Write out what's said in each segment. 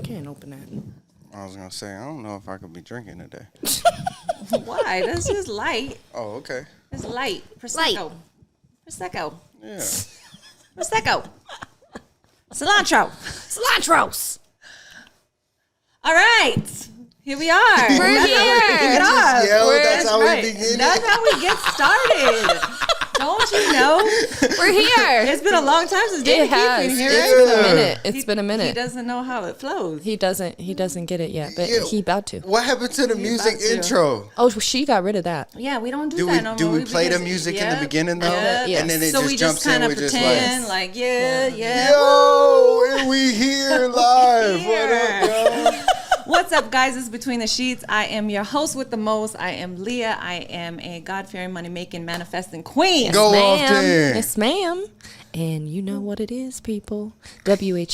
Can't open that. I was gonna say I don't know if I could be drinking today. Why? That's just light. Oh, okay. It's light. Prosecco. Prosecco. Yeah. Prosecco. Cilantro. Cilantros. All right. Here we are. We're here. You just yell, that's how we begin. That's how we get started. Don't you know? We're here. It's been a long time since David has. been here. It's been a minute. It's been a minute. He doesn't know how it flows. He doesn't get it yet, but Yeah. he about to. What happened to the music about to. intro? Oh, she got rid of that. Yeah, we don't do, Do that no we more. play the because- music in the beginning though? Yes. And then it so just we jumps just kind in. of We just pretend like, yeah. yo, and we here live. Here. What up, yo? What's up, guys? It's Between the Sheets. I am your host with the most. I am Leah. I am a God-fearing, money-making, manifesting queen. Go off Ma'am. there. Yes, ma'am. And you know what it is, people. WHITNEY,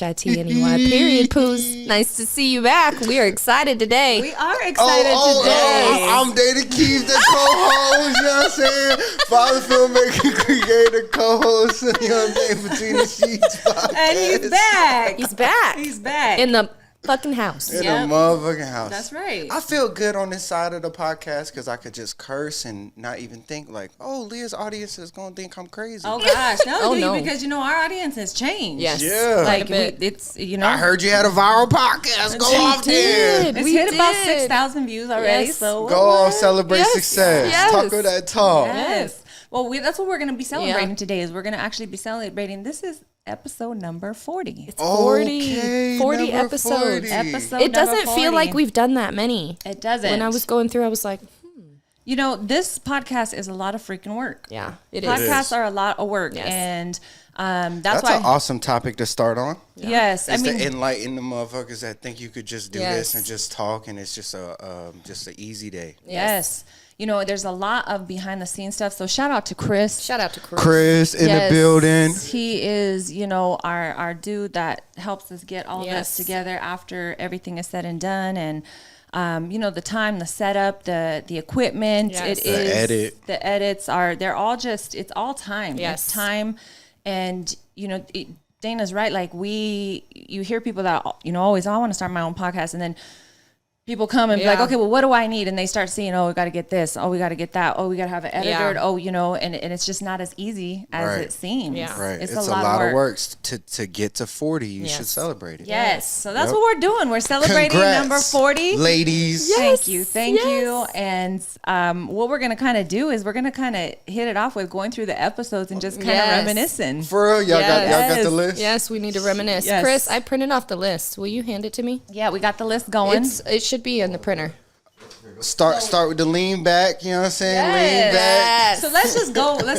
period, poos. Nice to see you back. We are excited today. We are excited today. I'm Data Keys, the co-host, you know what I'm saying? Father, filmmaker, creator, co-host, you know what I'm saying? Between the Sheets podcast. And he's back. He's back. He's back. In the fucking house. In Yep. the motherfucking house. That's right. I feel good on this side of the podcast because I could just curse and not even think like, oh, Leah's audience is going to think I'm crazy. Oh, gosh. No, Oh, do you? no. Because, our audience has changed. Yes. Yeah. Like, Quite a bit. it's, I heard you had a viral podcast. Go off there. did. It's We hit about did. 6,000 views already. Yes. So Go off, celebrate Yes. success. Yes. Talk of that talk. Yes. Well, that's what we're going to be celebrating Yeah. today. Is we're going to actually be celebrating. This is episode number 40. It's 40, Okay, 40 number episodes. 40. Episode It doesn't number feel 40. like we've done that many. It doesn't. When I was going through, I was like, this podcast is a lot of freaking work. yeah, it is. Podcasts are a lot of work, Yes. and that's That's why. an awesome topic to start on. Yes, I It's mean, to enlighten the motherfuckers that think you could just do Yes. this and just talk and it's just an easy day. yes. There's a lot of behind the scenes stuff. So shout out to Chris. Shout out to Chris. Chris in Yes. the building. He is, our dude that helps us get all Yes. this together after everything is said and done. And, the time, the setup, the equipment, Yes. it The is edit. The edits they're all it's all time. Yes. It's time. And, Dana's right. Like you hear people that, always, I want to start my own podcast. And then people come and be like, Yeah. okay, well, what do I need? And they start seeing, oh, we got to get this. Oh, we got to get that. Oh, we got to have it edited. Yeah. Oh, and it's just not as easy as Right. it seems. Yeah. Right. It's It's a lot of work. to get to 40. You Yes. should celebrate it. Yes. So that's Yep. what we're doing. We're celebrating Congrats, number 40. ladies. Yes. Thank you. Thank Yes. you. And what we're going to kind of do is we're going to kind of hit it off with going through the episodes and just kind of Yes. reminiscing. For real, y'all got Yes. the list? Yes, we need to reminisce. Yes. Chris, I printed off the list. Will you hand it to me? Yeah, we got the list going. It should be in the printer. Start with the lean back, you know what I'm saying? Lean back. Yes. So let's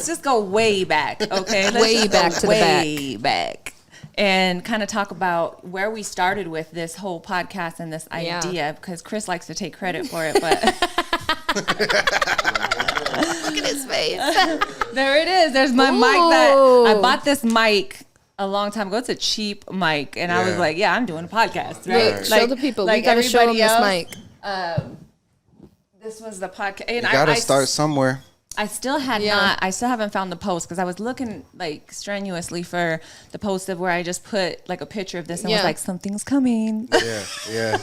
just go way back, okay? Let's Way just go back to the way back. And kind of talk about where we started with this whole podcast and this Yeah. idea, because Chris likes to take credit for it, but Look at his face. there it is. There's my mic Ooh. I bought this mic a long time ago. It's a cheap mic, and I was Yeah. like, "Yeah, I'm doing a podcast, right?" Look, show the people. We gotta show them everybody this else. mic. This was the podcast. And You gotta start somewhere. I still I still haven't found the post because I was looking like strenuously for the post of where I just put like a picture of this and was Yeah. like, something's coming, Yeah.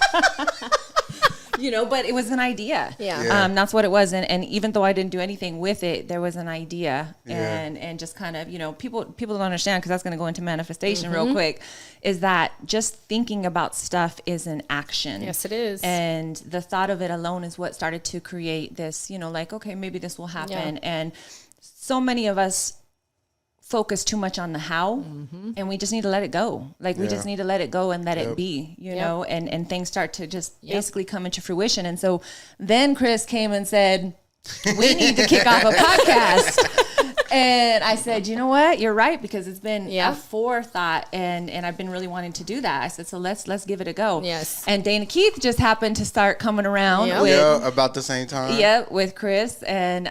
but it was an idea. Yeah. Yeah. That's what it was. And even though I didn't do anything with it, there was an idea Yeah. and just kind of, people don't understand, because that's going to go into manifestation real quick, is that just thinking about stuff is an action. Yes, it is. And the thought of it alone is what started to create this, like, okay, maybe this will happen. Yeah. And so many of us focus too much on the how, and we just need to let it go. Like, we Yeah. just need to let it go and let Yep. it be, Yep. and things start to just basically come into fruition. And so then Chris came and said, we need to kick off a podcast. And I said, you know what? You're right, because it's been a forethought, and I've been really wanting to do that. I said, so let's give it a go. Yes. And Dana Keith just happened to start coming around Yep. with Yeah, about the same time. with Chris, and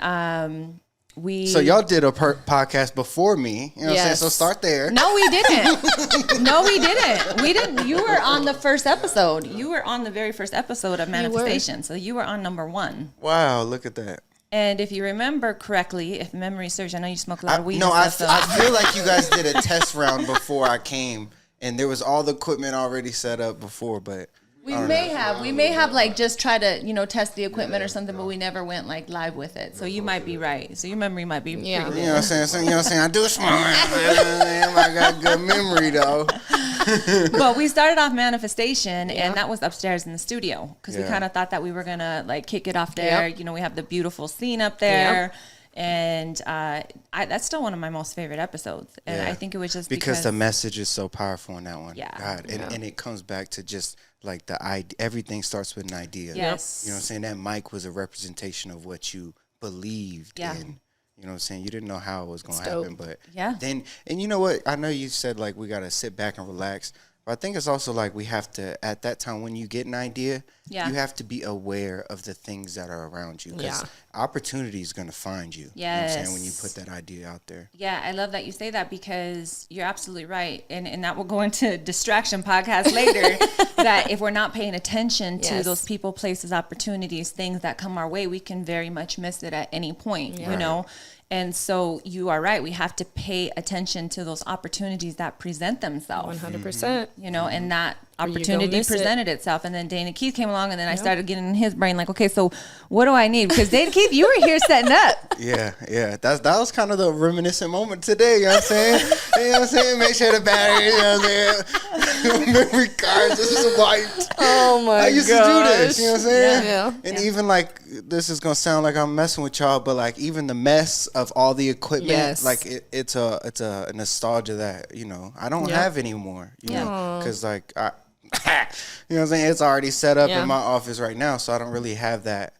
So y'all did a podcast before me. You know what I'm saying? So start there. No, we didn't. No, we didn't. We didn't. You were on the first episode. You were on the very first episode of Manifestation. So you were on number 1. Wow, look at that. And if you remember correctly, if memory serves, I know you smoke a lot of weed. I feel like you guys did a test round before I came, and there was all the equipment already set up before, but we may have like just try to test the equipment or something, but we never went like live with it. So you might be right. So your memory might be pretty good. You know what I'm saying? I do smoke. I got good memory though. But we started off Manifestation, and that was upstairs in the studio because we kind of thought that we were gonna like kick it off there. We have the beautiful scene up there. And that's still one of my most favorite episodes. And I think it was just because the message is so powerful in that one. Yeah. God. And it comes back to just like the idea. Everything starts with an idea. Yes. You know what I'm saying? That mic was a representation of what you believed in. You know what I'm saying? You didn't know how it was going to happen. But then, and you know what? I know you said like we got to sit back and relax. But I think it's also like we have to, at that time when you get an idea, you have to be aware of the things that are around you. Because opportunity is going to find you. Yes. You know what I'm saying? When you put that idea out there. Yeah, I love that you say that because you're absolutely right. And that will go into distraction podcast later. That if we're not paying attention to those people, places, opportunities, things that come our way, we can very much miss it at any point, you know? And so you are right. We have to pay attention to those opportunities that present themselves. 100%. And that opportunity presented itself. And then Dana Keith came along, and then I started getting in his brain like, okay, so what do I need? Because Dana Keith, you were here setting up. Yeah. That was kind of the reminiscent moment today. You know what I'm saying? You know what I'm saying? Make sure the battery, you know what I'm saying? Memory cards, this is white. Oh my god. I used to do this, you know what I'm saying? Yeah. And even like, this is going to sound like I'm messing with y'all, but like even the mess of all the equipment, like it's a nostalgia that, I don't have anymore, you know, because like, you know what I'm saying? It's already set up in my office right now, so I don't really have that,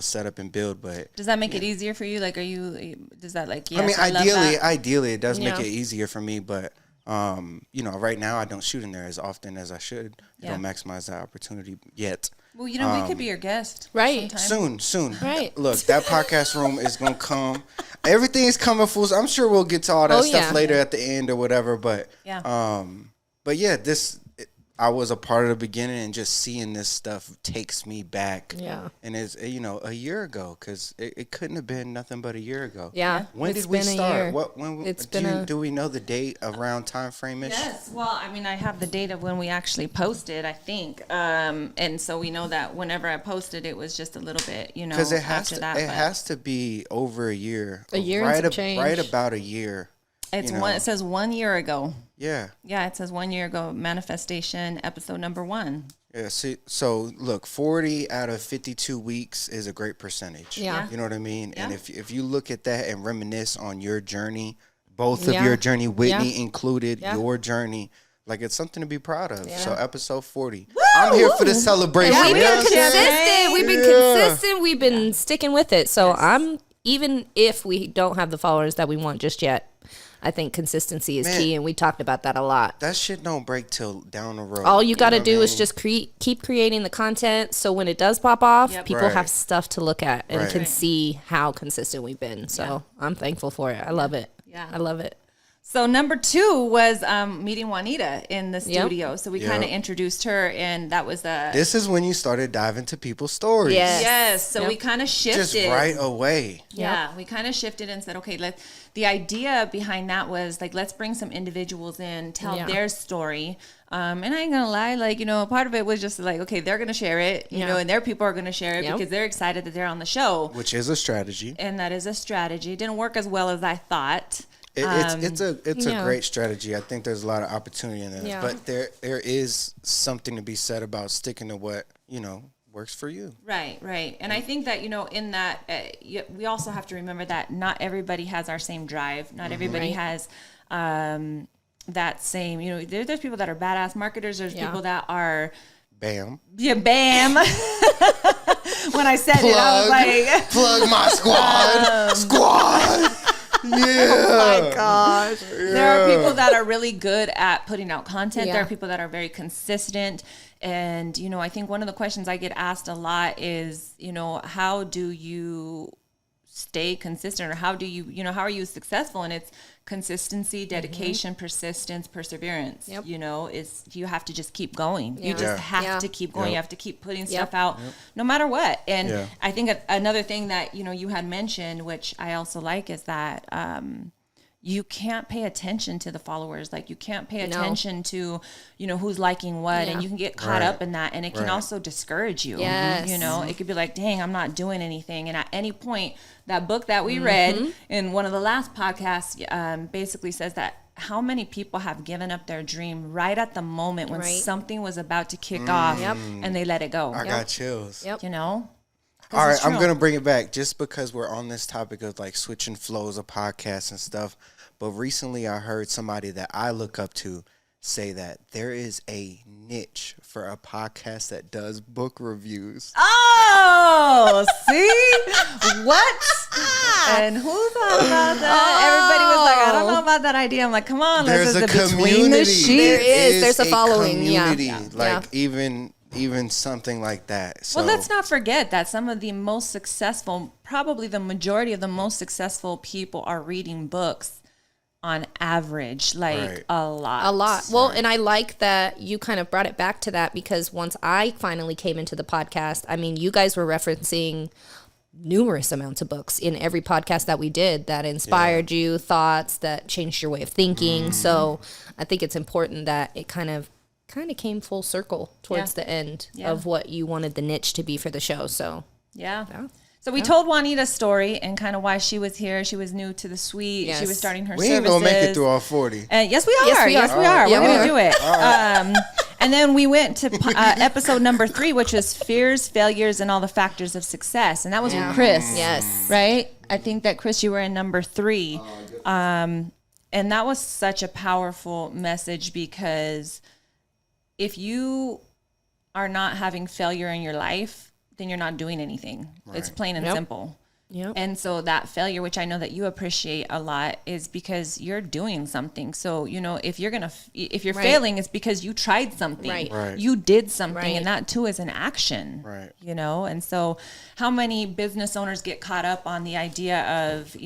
set up and build. But does that make it easier for you? Like, does that like, I mean, ideally it does make it easier for me, but right now I don't shoot in there as often as I should. I don't maximize that opportunity yet. Well, we could be your guest. Right. Soon. Right. Look, that podcast room is going to come. Everything is coming full. I'm sure we'll get to all that stuff later at the end or whatever. But, I was a part of the beginning, and just seeing this stuff takes me back. Yeah. And it's, a year ago, because it couldn't have been nothing but a year ago. Yeah. When did we start? Do we know the date around time frame-ish? Yes. Well, I mean, I have the date of when we actually posted, I think. And so we know that whenever I posted, it was just a little bit, because it has to be over a year. A year and some change. Right about a year. It says 1 year ago. Yeah. Yeah, it says 1 year ago, Manifestation, episode number 1. Yeah, so look, 40 out of 52 weeks is a great percentage. Yeah. You know what I mean? Yeah. And if you look at that and reminisce on your journey, both of your journey, Whitney included, your journey, like it's something to be proud of. Yeah. So episode 40. Woo! I'm here for the celebration. Yeah, we've been consistent. We've been consistent. We've been sticking with it. So even if we don't have the followers that we want just yet, I think consistency is key, and we talked about that a lot. That shit don't break till down the road. All you got to do is just keep creating the content, so when it does pop off, people have stuff to look at and can see how consistent we've been. So I'm thankful for it. I love it. Yeah, I love it. So number 2 was meeting Juanita in the studio. So we kind of introduced her, and that was This is when you started diving to people's stories. Yes. So we kind of shifted. Just right away. Yeah, we kind of shifted and said, okay, the idea behind that was like, let's bring some individuals in, tell their story. And I ain't gonna lie, part of it was just like, okay, they're gonna share it, and their people are gonna share it because they're excited that they're on the show. Which is a strategy. And that is a strategy. It didn't work as well as I thought. It's a great strategy. I think there's a lot of opportunity in that, but there is something to be said about sticking to what works for you. Right. And I think that in that we also have to remember that not everybody has our same drive. Not everybody has that same. There's people that are badass marketers. There's people that are. Bam. Yeah, bam. When I said it, I was like, plug my squad. Yeah. Oh my gosh. Yeah. There are people that are really good at putting out content. Yeah. There are people that are very consistent. And, I think one of the questions I get asked a lot is, how do you stay consistent, or how do you, how are you successful? And it's consistency, dedication, persistence, perseverance. Is you have to just keep going. You just have to keep going. You have to keep putting stuff out no matter what. And I think another thing that, you had mentioned, which I also like, is that you can't pay attention to the followers. Like, you can't pay attention to, who's liking what, and you can get caught up in that, and it can also discourage you. Yes. It could be like, dang, I'm not doing anything. And at any point, that book that we read in one of the last podcasts basically says that how many people have given up their dream right at the moment when something was about to kick off, and they let it go. I got chills. All right, I'm going to bring it back just because we're on this topic of like switching flows of podcasts and stuff. But recently I heard somebody that I look up to say that there is a niche for a podcast that does book reviews. Oh, see? What? And who thought about that? Everybody was like, I don't know about that idea. I'm like, come on, there's let's a between the sheets. There is. There's a following. Community. Even something like that. So. Well, let's not forget that some of the most successful, probably the majority of the most successful people are reading books on average, a lot. Well, and I like that you kind of brought it back to that, because once I finally came into the podcast, I mean, you guys were referencing numerous amounts of books in every podcast that we did that inspired you, thoughts that changed your way of thinking. So I think it's important that it kind of came full circle towards the end of what you wanted the niche to be for the show. So so we told Juanita's story and kind of why she was here. She was new to the suite. Yes. She was starting her services. We ain't gonna make it through all 40. Yes, we are. Yes, we are. We're gonna do it. And then we went to episode number 3, which was fears, failures, and all the factors of success. And that was with Chris. Yes. Right? I think that, Chris, you were in number 3. And that was such a powerful message, because if you are not having failure in your life, then you're not doing anything. Right. It's plain and simple. Yep. And so that failure, which I know that you appreciate a lot, is because you're doing something. So, if you're failing, it's because you tried something. Right. You did something, and that too is an action. Right. And so how many business owners get caught up on the idea of,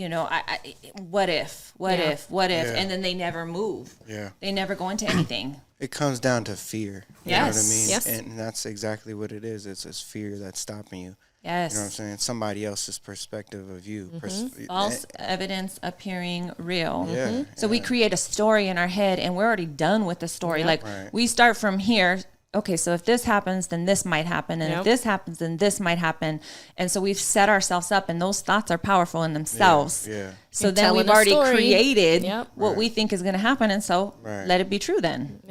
what if, and then they never move. Yeah. They never go into anything. It comes down to fear. You know what I mean? Yes. And that's exactly what it is. It's fear that's stopping you. Yes. You know what I'm saying? Somebody else's perspective of you. False evidence appearing real. Yeah. So we create a story in our head, and we're already done with the story. We start from here. Okay, so if this happens, then this might happen. And if this happens, then this might happen. And so we've set ourselves up, and those thoughts are powerful in themselves. Yeah. So then we've already created what we think is going to happen. And so let it be true then.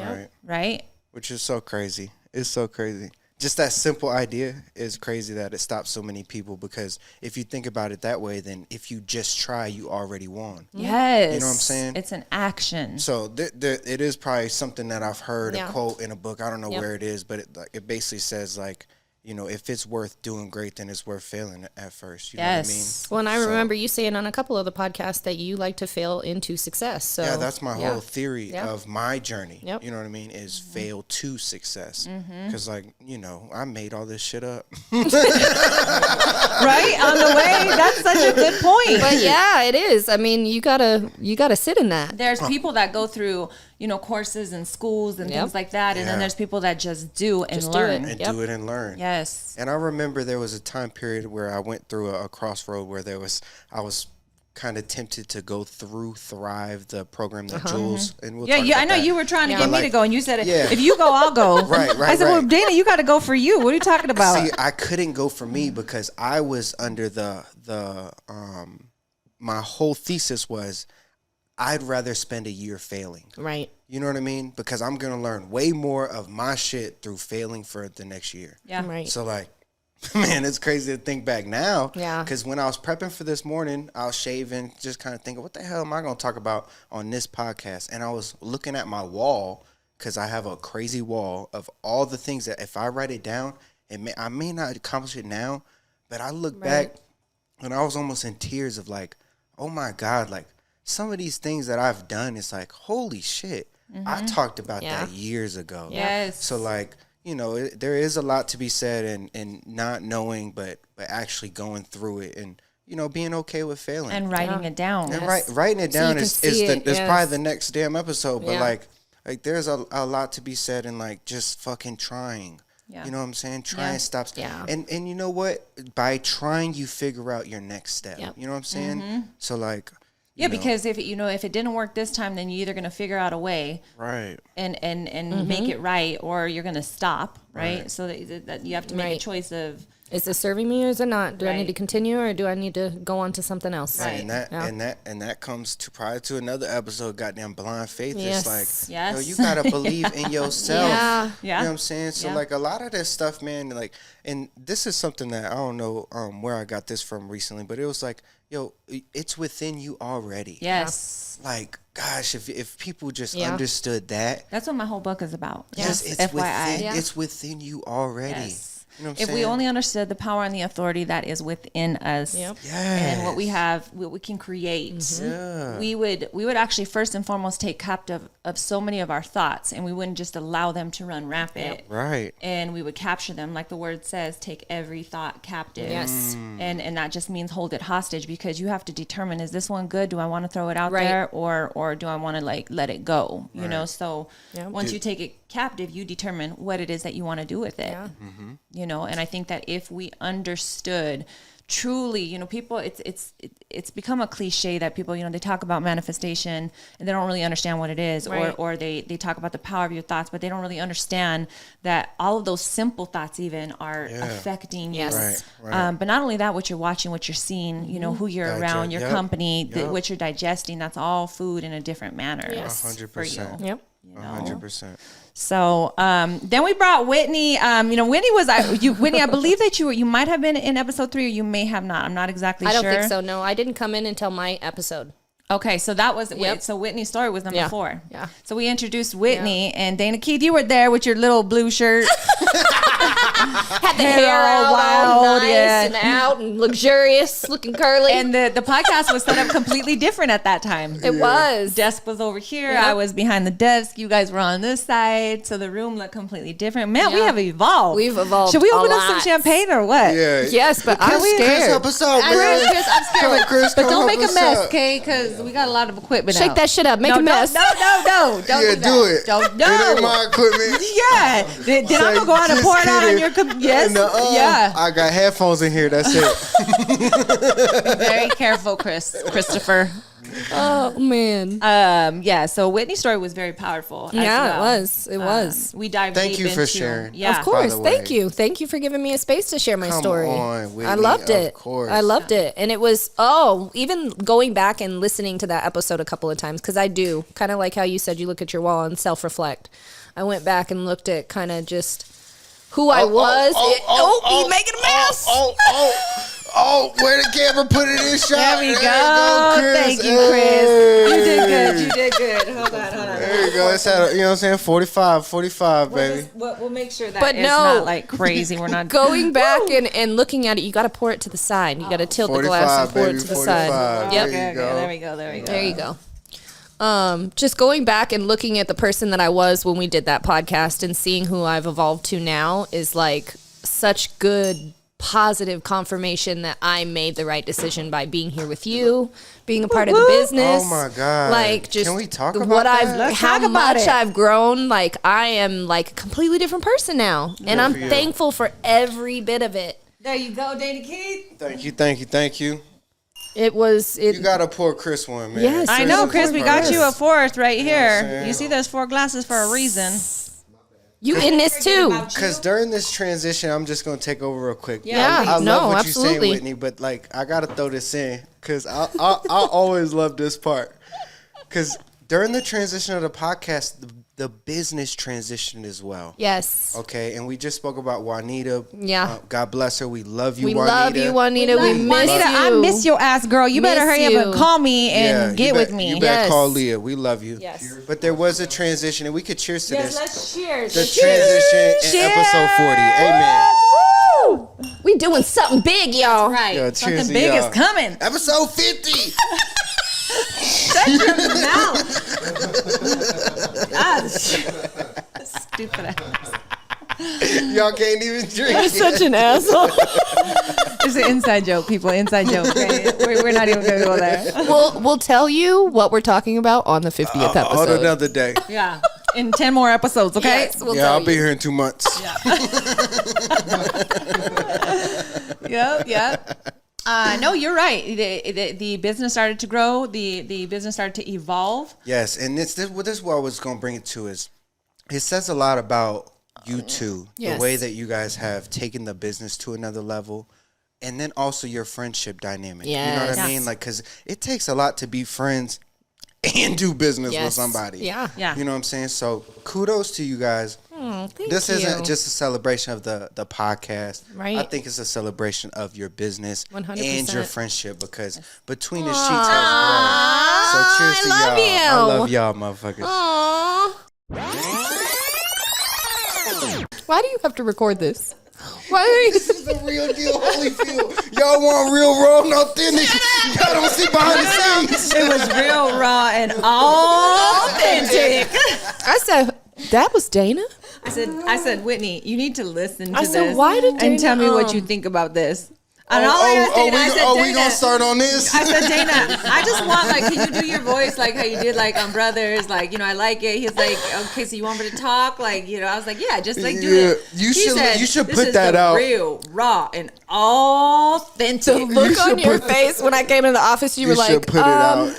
Right? Which is so crazy. It's so crazy. Just that simple idea is crazy that it stops so many people, because if you think about it that way, then if you just try, you already won. Yes. You know what I'm saying? It's an action. So it is probably something that I've heard a quote in a book. I don't know where it is, but it basically says, like, if it's worth doing great, then it's worth failing at first. You know what I mean? Well, and I remember you saying on a couple of the podcasts that you like to fail into success. So yeah, that's my whole theory of my journey. Yep. You know what I mean? Is fail to success. Because, I made all this shit up. Right? On the way. That's such a good point. But yeah, it is. I mean, you gotta sit in that. There's people that go through, courses and schools and things like that. And then there's people that just do and learn. And do it and learn. Yes. And I remember there was a time period where I went through a crossroad where I was kind of tempted to go through Thrive, the program that Jules and we'll talk about I know that. You were trying to get me to go, and you said, if you go, I'll go. Right. I said, well, Dana, you got to go for you. What are you talking about? See, I couldn't go for me because I was under the my whole thesis was I'd rather spend a year failing. Right. You know what I mean? Because I'm going to learn way more of my shit through failing for the next year. Yeah. Right. So, man, it's crazy to think back now. Yeah. Because when I was prepping for this morning, I was shaving, just kind of thinking, what the hell am I going to talk about on this podcast? And I was looking at my wall, because I have a crazy wall of all the things that if I write it down, I may not accomplish it now, but I look back and I was almost in tears of oh my God, some of these things that I've done, it's holy shit. I talked about that years ago. Yes. So there is a lot to be said and not knowing, but actually going through it and being okay with failing and writing it down. And writing it down is probably the next damn episode. But like there's a lot to be said in like just fucking trying. Yeah. You know what I'm saying? Trying stops. Yeah. And you know what? By trying, you figure out your next step. Yep. You know what I'm saying? Mm-hmm. So like. Because if it didn't work this time, then you're either going to figure out a way, right, and make it right, or you're going to stop, right? So that you have to make a choice of, is this serving me or is it not? Do I need to continue or do I need to go on to something else? Right. And that comes to prior to another episode, goddamn blind faith. Yes. It's like, you gotta believe in yourself. Yeah. You know what I'm saying? So like a lot of this stuff, man, like, and this is something that I don't know where I got this from recently, but it was like, it's within you already. Yes. Like, gosh, if people just understood that. That's what my whole book is about. Yes, it's within you already. Yes. You know what I'm saying? We only understood the power and the authority that is within us, and what we have, what we can create, we would actually first and foremost take captive of so many of our thoughts, and we wouldn't just allow them to run rampant. Right. And we would capture them, like the word says, take every thought captive. Yes. And that just means hold it hostage, because you have to determine, is this one good? Do I want to throw it out there, or do I want to like let it go? You know, so once you take it captive, you determine what it is that you want to do with it. Yeah. You know, and I think that if we understood truly, people, it's become a cliche that people, they talk about manifestation and they don't really understand what it is, or they talk about the power of your thoughts, but they don't really understand that all of those simple thoughts even are affecting you. Right. But not only that, what you're watching, what you're seeing, who you're around, your company, what you're digesting, that's all food in a different manner. Yes. 100%. For you. Yep. 100%. So then we brought Whitney. Whitney was Whitney. I believe that you might have been in episode 3, or you may have not. I'm not exactly sure. I don't think so. No, I didn't come in until my episode. Okay, so that was so Whitney's story was number 4. Yeah. So we introduced Whitney, and Dana Keith, you were there with your little blue shirt. Had the hair all wild, nice and out and luxurious, looking curly. And the podcast was set up completely different at that time. It was. Desk was over here. Yep. I was behind the desk. You guys were on this side. So the room looked completely different. Man, we have evolved. We've evolved. Should we open up some champagne or what? Yeah. Yes, but I'm scared. Chris, help us out, man. I'm scared. Chris, but don't make a mess, okay? Because we got a lot of equipment. Shake that shit up. Make a mess. No. Don't do it. Don't. No. It ain't my equipment. Yeah. Then I'm gonna go on and pour it out on your yes. Yeah. I got headphones in here. That's it. Be very careful, Christopher. Oh man. So Whitney's story was very powerful. Yeah, it was. We dived Thank deep you for into, sharing. Yeah. Of course. Thank you. Thank you for giving me a space to share my story. On, Whitney, I loved it. Of course. I loved it. And it was even going back and listening to that episode a couple of times, because I do kind of like how you said you look at your wall and self-reflect. I went back and looked at kind of just who I was. He's making a mess. Where the camera put it in shot. There we go. Thank you, Chris. You did good. Hold on. There you go. It's at, you know what I'm saying? 45, baby. We'll make sure that it's not like crazy. We're not going back and looking at it. You got to pour it to the side. You got to tilt the glass and pour it to the side. Yep. There you go. Just going back and looking at the person that I was when we did that podcast and seeing who I've evolved to now is like such good positive confirmation that I made the right decision by being here with you, being a part of the business. Oh my God. Like just can we talk about that? How much I've grown. Like I am like a completely different person now. And I'm thankful for every bit of it. There you go, Dana Keith. Thank you. You gotta pour Chris one, man. Yes, I know, Chris. We got you a 4th right here. You see, there's 4 glasses for a reason. You in this too? Because during this transition, I'm just gonna take over real quick. Yeah, I love what absolutely. you're saying, Whitney, but like I gotta throw this in because I always love this part. Because during the transition of the podcast, the business transitioned as well. Yes. Okay, and we just spoke about Juanita. Yeah. God bless her. We love you, we Juanita. Love you, Juanita. We miss you. I miss your ass, girl. You better hurry up and call me and get with me. You better call Leah. We love you. Yes. But there was a transition, and we could cheers to this. Let's cheers. The transition in episode 40. Amen. Woo! We doing something big, y'all. Right. Yo, something big is coming. Episode 50. Shut your mouth. Stupid ass. Y'all can't even drink. You're such an asshole. It's an inside joke, people. Inside joke. Okay? We're not even going to go there. We'll tell you what we're talking about on the 50th episode. On another day. Yeah. In 10 more episodes, okay? Yes, I'll be here in 2 months. Yep. No, you're right. The business started to grow. The business started to evolve. Yes, and this is what I was going to bring it to is it says a lot about you two, the way that you guys have taken the business to another level, and then also your friendship dynamic. You know what I mean? Like, because it takes a lot to be friends and do business with somebody. Yeah. You know what I'm saying? So kudos to you guys. This isn't just a celebration of the podcast. Right. I think it's a celebration of your business 100%. and your friendship because between the sheets has grown. So cheers to y'all. I love y'all, motherfuckers. Why do you have to record this? Why are you? This is the real deal, Holyfield. Y'all want real, raw, and authentic. Y'all don't see behind the scenes. It was real, raw, and authentic. I said, that was Dana? I said, Whitney, you need to listen to this. Why did Dana, and tell me what you think about this. And we gonna start on this? I said, Dana, I just want, like, can you do your voice like how you did, like, on Brothers? Like, you know, I like it. He's like, okay, so you want me to talk? Like, you know, I was like, yeah, just, like, do it. You should put that out. Real, raw, and authentic. The look on your face when I came in the office, you were like, put it out.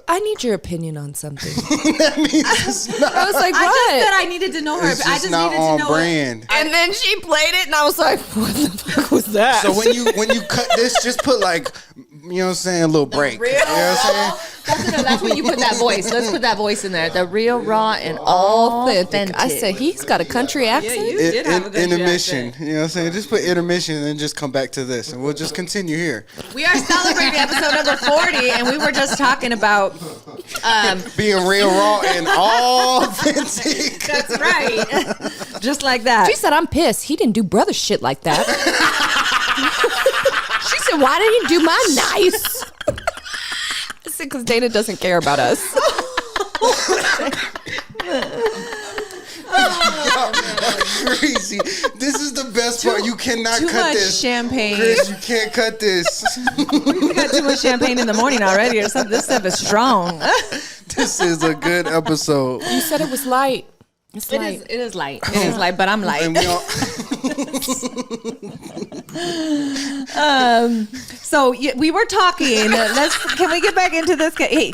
I need your opinion on something. That means it's not. I was like, what? I just said I needed to know her. It's I just not needed on to know brand. And then she played it, and I was like, what the fuck was that? So when you cut this, just put like, you know what I'm saying, a little break. Real, you know what I'm saying? That's when you put that voice. Let's put that voice in there. The real, raw, and authentic. I said, he's got a country accent. Yeah, you did have a country intermission. accent. You know what I'm saying? Just put intermission and then just come back to this, and we'll just continue here. We are celebrating episode number 40, and we were just talking about being real, raw, and authentic. That's right. Just like that. She said, I'm pissed. He didn't do brother shit like that. She said, why did he do my nice? I said, because Dana doesn't care about us. Crazy. This is the best part. You cannot too cut much this. Champagne. Chris, you can't cut this. We got too much champagne in the morning already or something. This stuff is strong. This is a good episode. You said it was light. It's light. It is light. It is light, but I'm light. And we all So we were talking. Can we get back into this? Hey,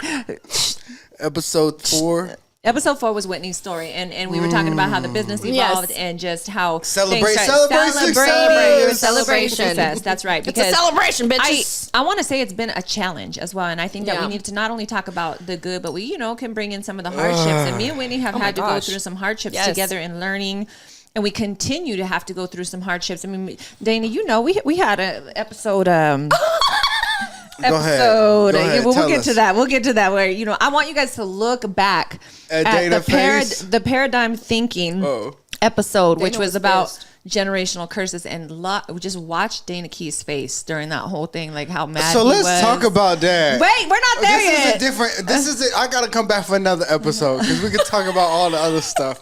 episode 4. Episode 4 was Whitney's story, and we were talking about how the business evolved and just how celebrate success. That's right. Because it's a celebration, bitches. I want to say it's been a challenge as well, and I think that we need to not only talk about the good, but we can bring in some of the hardships. And me and Whitney have had to go through some hardships together in learning. And we continue to have to go through some hardships. I mean, Dana, we had an episode. Go ahead. We'll get to that. We'll get to that. Where I want you guys to look back at the paradigm thinking episode, Dana which was about generational curses, and just watch Dana Key's face during that whole thing, like how mad. So let's talk about that. Wait, we're not there yet. This is it. I gotta come back for another episode because we could talk about all the other stuff.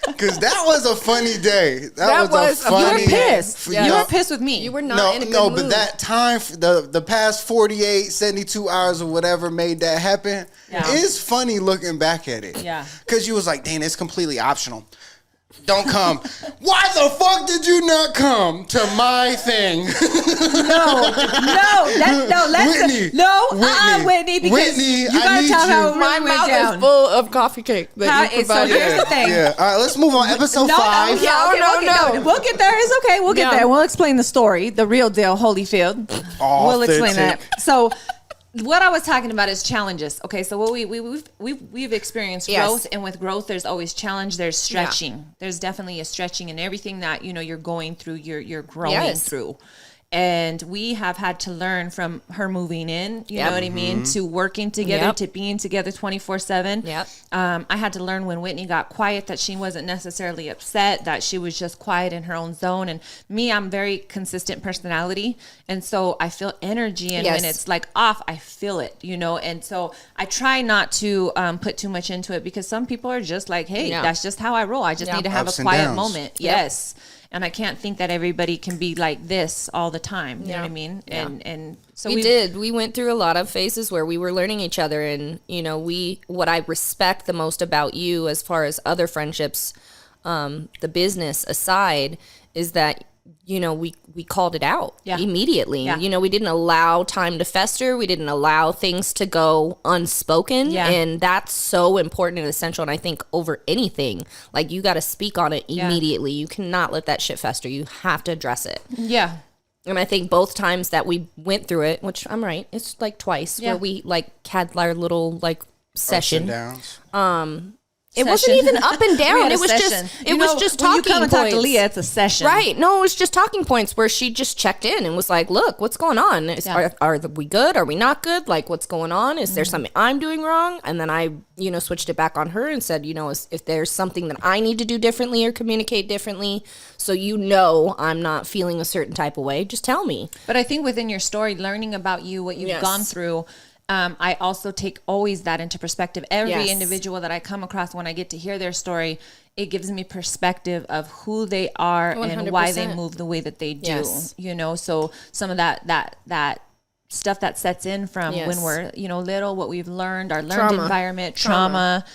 Because that was a funny day. That was a funny. You were pissed. You were pissed with me. You were not in a good mood. But that time, the past 48, 72 hours or whatever made that happen. It's funny looking back at it. Yeah. Because you was like, Dana, it's completely optional. Don't come. Why the fuck did you not come to my thing? Whitney, because you gotta tell how my mouth is full of coffee cake. So here's the thing. Yeah. All right, let's move on. Episode 5. No. We'll get there. It's okay. We'll get there. We'll explain the story, the real deal, Holyfield. We'll explain that. So. What I was talking about is challenges. Okay, so what we've experienced growth, and with growth, there's always challenge. There's stretching. Yeah. There's definitely a stretching in everything that you're going through. You're growing through, and we have had to learn from her moving in. You know what I mean? To working together, to being together 24/7. Yep. I had to learn when Whitney got quiet that she wasn't necessarily upset, that she was just quiet in her own zone. And me, I'm very consistent personality. And so I feel energy. And when it's like off, I feel it, And so I try not to put too much into it because some people are just like, hey, that's just how I roll. I just need to have a quiet moment. Yep. Yes. And I can't think that everybody can be like this all the time. You know what I mean? Yeah. And so we went through a lot of phases where we were learning each other. And, you know, what I respect the most about you as far as other friendships, the business aside, is that, you know, we called it out immediately. Yeah. You know, we didn't allow time to fester. We didn't allow things to go unspoken. Yeah. And that's so important and essential. And I think over anything, like, you got to speak on it immediately. You cannot let that shit fester. You have to address it. Yeah. And I think both times that we went through it, which I'm right, it's like twice where we like had our little like session. Ups and downs. It wasn't even up and down. It was just talking when you come and points. Talk to Leah, it's a session. Right. No, it was just talking points where she just checked in and was like, look, what's going on? Are we good? Are we not good? Like, what's going on? Is there something I'm doing wrong? And then I, you know, switched it back on her and said, you know, if there's something that I need to do differently or communicate differently, so you know I'm not feeling a certain type of way, just tell me. But I think within your story, learning about you, what you've gone through, I also take always that into perspective. Every individual that I come across, when I get to hear their story, it gives me perspective of who they are 100%. And why they move the way that they do. Yes. You know, so some of that stuff that sets in from when we're, you know, little, what we've learned, our learned environment, trauma,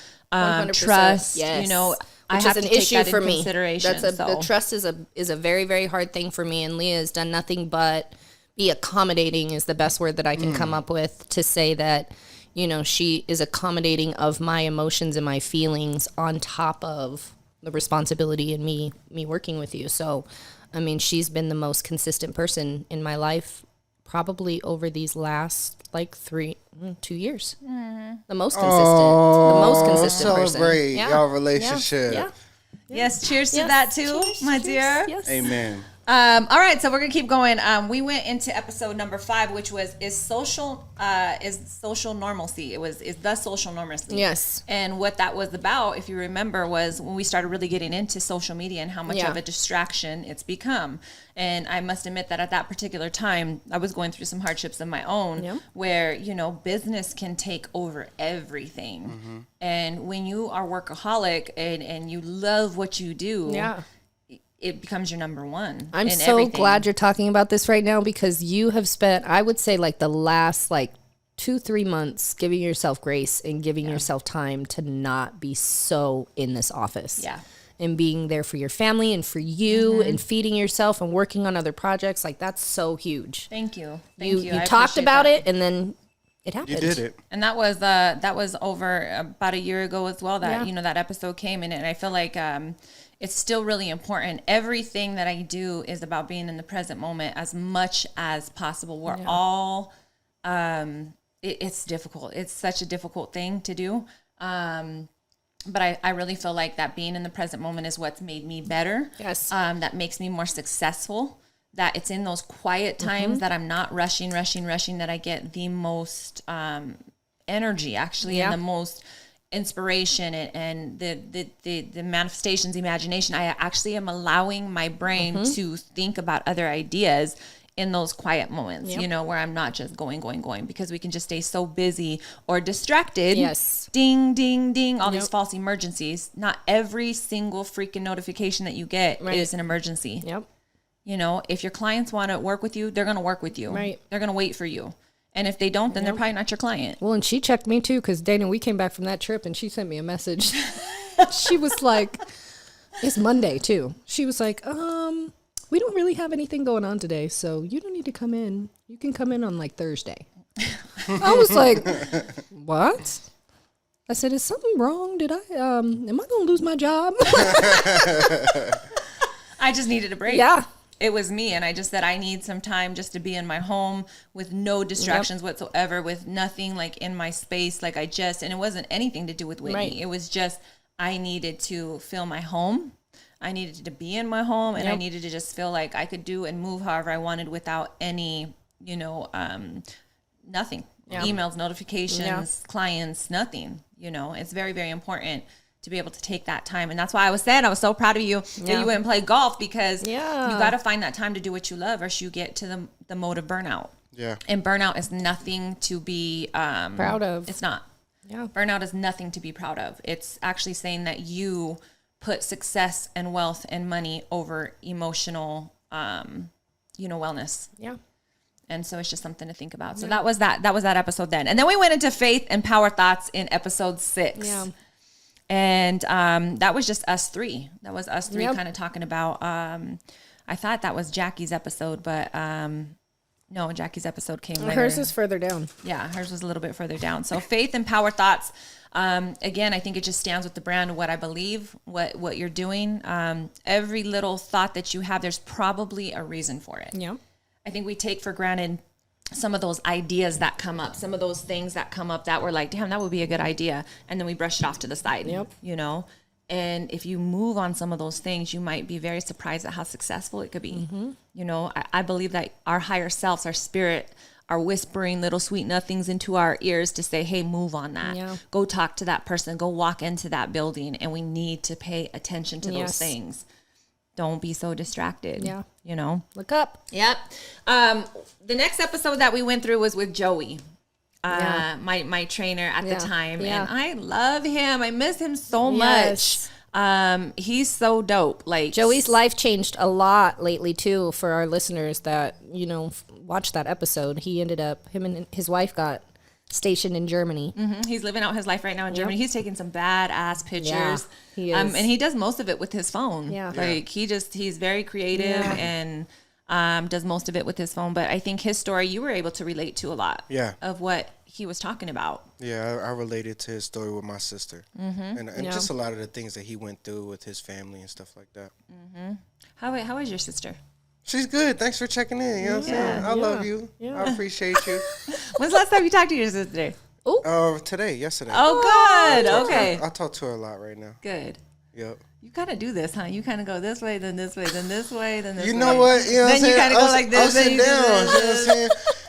trust, you know, which is an issue for me. The trust is a very, very hard thing for me. And Leah has done nothing but be accommodating is the best word that I can come up with to say that, you know, she is accommodating of my emotions and my feelings on top of the responsibility and me working with you. So, I mean, she's been the most consistent person in my life probably over these last like 2 years. The most consistent person. Celebrate y'all relationship. Yeah. Yes. Cheers to that too, my dear. Yes. Amen. All right, so we're gonna keep going. We went into episode number 5, which was is social normalcy. Is the social normalcy. Yes. And what that was about, if you remember, was when we started really getting into social media and how much of a distraction it's become. And I must admit that at that particular time, I was going through some hardships of my own, where, you know, business can take over everything. Mm-hmm. And when you are workaholic and you love what you do, it becomes your number one. I'm so glad you're talking about this right now, because you have spent, I would say, like the last 2-3 months giving yourself grace and giving yourself time to not be so in this office. Yeah. And being there for your family and for you and feeding yourself and working on other projects. Like, that's so huge. Thank you. You talked about it, and then it happened. You did it. And that was over about a year ago as well, that, you know, that episode came in. And I feel like, it's still really important. Everything that I do is about being in the present moment as much as possible. We're all, it's difficult. It's such a difficult thing to do. But I really feel like that being in the present moment is what's made me better. Yes. That makes me more successful. That it's in those quiet times that I'm not rushing, that I get the most energy, actually, and the most inspiration and the manifestations, imagination. I actually am allowing my brain to think about other ideas in those quiet moments, you know, where I'm not just going, because we can just stay so busy or distracted. Yes. Ding, ding, ding, all these false emergencies. Not every single freaking notification that you get is an emergency. Yep. You know, if your clients want to work with you, they're going to work with you. Right. They're going to wait for you. And if they don't, then they're probably not your client. Well, and she checked me too, because Dana, we came back from that trip and she sent me a message. She was like, it's Monday too. She was like, we don't really have anything going on today, so you don't need to come in. You can come in on like Thursday. I was like, what? I said, is something wrong? Am I going to lose my job? I just needed a break. Yeah. It was me, and I just said I need some time just to be in my home with no distractions whatsoever, with nothing like in my space. Like and it wasn't anything to do with Whitney. Right. It was just I needed to feel my home. I needed to be in my home, and I needed to just feel like I could do and move however I wanted without any, you know, nothing. Emails, notifications, clients, nothing. You know, it's very, very important to be able to take that time. And that's why I was saying I was so proud of you that you went and played golf, because you got to find that time to do what you love, or else you get to the mode of burnout. Yeah. And burnout is nothing to be proud of. It's not. Yeah. Burnout is nothing to be proud of. It's actually saying that you put success and wealth and money over emotional, wellness. Yeah. And so it's just something to think about. So that was that episode then. And then we went into faith and power thoughts in episode 6. Yeah. And that was just us three. That was us three kind of talking about, I thought that was Jackie's episode, but no, Jackie's episode came later. Hers is further down. Yeah, hers was a little bit further down. So faith and power thoughts. Again, I think it just stands with the brand of what I believe, what you're doing. Every little thought that you have, there's probably a reason for it. Yeah. I think we take for granted some of those ideas that come up, some of those things that come up that we're like, damn, that would be a good idea. And then we brush it off to the side, And if you move on some of those things, you might be very surprised at how successful it could be. Mm-hmm. I believe that our higher selves, our spirit, are whispering little sweet nothings into our ears to say, hey, move on that. Yeah. Go talk to that person. Go walk into that building. And we need to pay attention to those things. Don't be so distracted. Yeah. Look up. Yep. The next episode that we went through was with Joey. My trainer at the time. Yeah. And I love him. I miss him so much. He's so dope. Like Joey's life changed a lot lately too for our listeners that, watched that episode. He ended up, him and his wife got stationed in Germany. Mm-hmm. He's living out his life right now in Germany. He's taking some badass pictures. Yeah, he is. And he does most of it with his phone. Yeah. Like he's very creative and does most of it with his phone. But I think his story, you were able to relate to a lot of what he was talking about. Yeah, I related to his story with my sister. Mm-hmm. And just a lot of the things that he went through with his family and stuff like that. Mm-hmm. How is your sister? She's good. Thanks for checking in. You know what I'm saying? I love you. Yeah. I appreciate you. When's the last time you talked to your sister? Yesterday. Oh, good. Okay. I talk to her a lot right now. Good. Yep. You kind of do this, huh? You kind of go this way, then this way, then this way, then this way. You know what? You know then you kind of go like this. I'll sit down.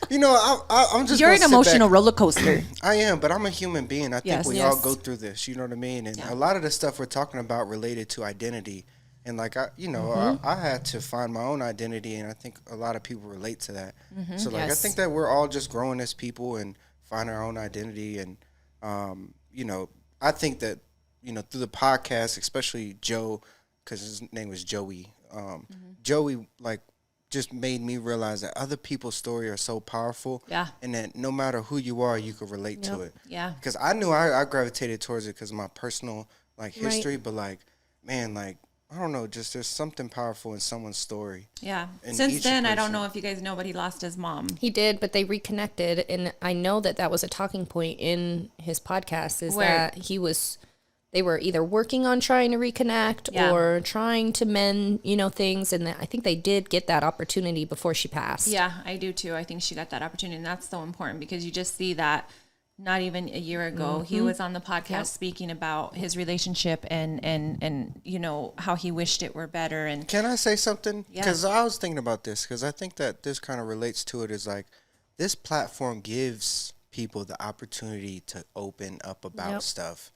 You know what I'm saying? I'm just. You're an emotional roller coaster. I am, but I'm a human being. I think we all go through this. You know what I mean? And a lot of the stuff we're talking about related to identity. And like I had to find my own identity, and I think a lot of people relate to that. Mm-hmm. So I think that we're all just growing as people and find our own identity. And I think that through the podcast, especially Joe, because his name was Joey. Joey just made me realize that other people's story are so powerful. Yeah. And that no matter who you are, you can relate to it. Yeah. Because I knew I gravitated towards it because of my personal history, but I don't know, just there's something powerful in someone's story. Yeah. Since then, I don't know if you guys know, but he lost his mom. He did, but they reconnected. And I know that was a talking point in his podcast that they were either working on trying to reconnect or trying to mend, things. And I think they did get that opportunity before she passed. Yeah, I do too. I think she got that opportunity. And that's so important because you just see that. Not even a year ago, he was on the podcast speaking about his relationship and how he wished it were better. And can I say something? Because I was thinking about this because I think that this kind of relates to it. Is this platform gives people the opportunity to open up about stuff,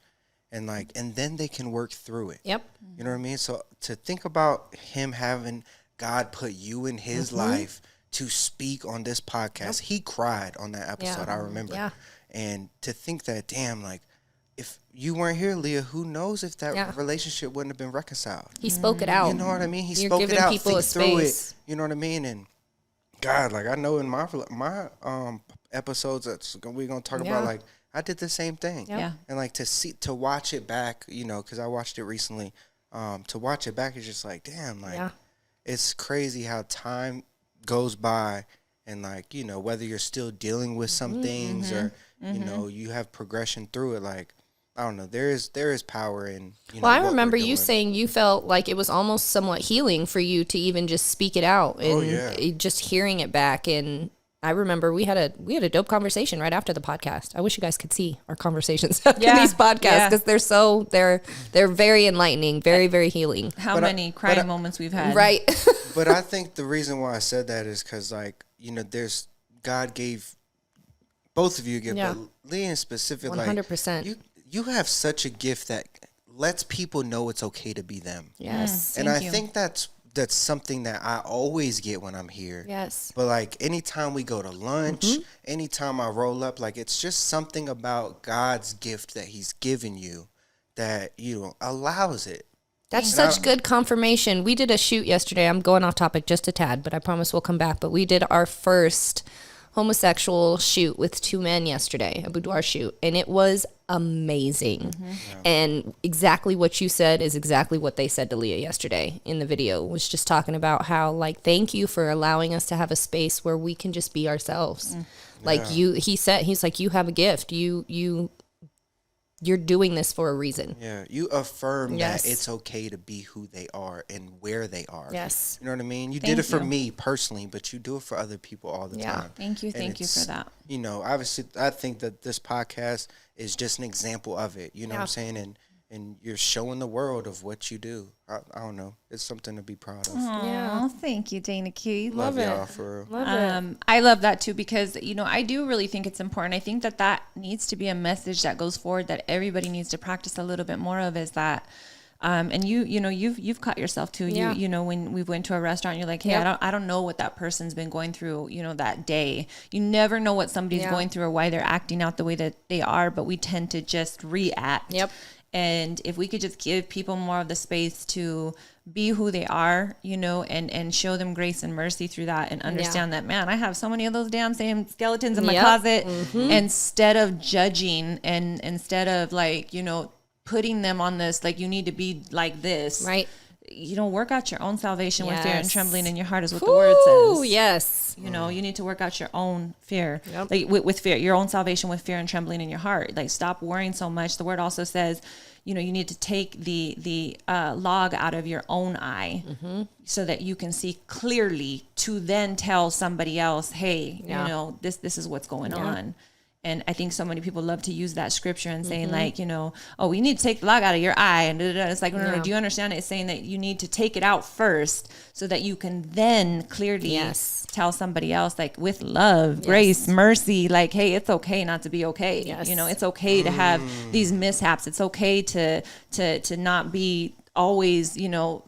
and then they can work through it. Yep. You know what I mean? So to think about him having God put you in his life to speak on this podcast, he cried on that episode. I remember. Yeah. And to think that, damn, if you weren't here, Leah, who knows if that relationship wouldn't have been reconciled. He spoke it out. You know what I mean? He spoke it out, think through it. You know what I mean? And God, I know in my episodes that we're going to talk about, I did the same thing. Yeah. And to watch it back, because I watched it recently, to watch it back is just damn, it's crazy how time goes by and whether you're still dealing with some things or you have progression through it. I don't know. There is power in. Well, I remember you saying you felt like it was almost somewhat healing for you to even just speak it out and just hearing it back. And I remember we had a dope conversation right after the podcast. I wish you guys could see our conversations after these podcasts because they're very enlightening, very very healing. How many crying moments we've had, right? But I think the reason why I said that is because there's God gave. Both of you give, but Leah in specific, 100%. You have such a gift that lets people know it's okay to be them. Yes, and I think that's something that I always get when I'm here. Yes, but anytime we go to lunch, anytime I roll up, it's just something about God's gift that He's given you that allows it. That's such good confirmation. We did a shoot yesterday. I'm going off topic just a tad, but I promise we'll come back. But we did our first homosexual shoot with 2 men yesterday, a boudoir shoot, and it was amazing. And exactly what you said is exactly what they said to Leah yesterday in the video, was just talking about how, like, thank you for allowing us to have a space where we can just be ourselves. Like he's like, you have a gift. You're doing this for a reason. Yeah, you affirm that it's okay to be who they are and where they are. Yes. You know what I mean? You did it for me personally, but you do it for other people all the time. Thank you for that. You know, obviously, I think that this podcast is just an example of it. You know what I'm saying? And you're showing the world of what you do. I don't know. It's something to be proud of. Yeah. Thank you, Dana Keith. Love y'all for real. Love it. I love that too, because, you know, I do really think it's important. I think that needs to be a message that goes forward that everybody needs to practice a little bit more of, is that, and you know, you've caught yourself too. You know, when we went to a restaurant, you're like, hey, I don't know what that person's been going through, you know, that day. You never know what somebody's going through or why they're acting out the way that they are, but we tend to just react. Yep. And if we could just give people more of the space to be who they are, you know, and show them grace and mercy through that, and understand that, man, I have so many of those damn same skeletons in my closet, instead of judging and instead of, like, you know, putting them on this, like, you need to be like this. Right. You know, work out your own salvation with fear and trembling in your heart, is what the word says. Yes. You know, you need to work out your own fear, like with fear, your own salvation with fear and trembling in your heart. Like, stop worrying so much. The word also says, you know, you need to take the log out of your own eye, so that you can see clearly to then tell somebody else, hey, you know, this is what's going on. And I think so many people love to use that scripture and saying, like, you know, oh, we need to take the log out of your eye. And it's like, no, do you understand it? It's saying that you need to take it out first so that you can then clearly tell somebody else, like, with love, grace, mercy, like, hey, it's okay not to be okay. You know, it's okay to have these mishaps. It's okay to not be always, you know,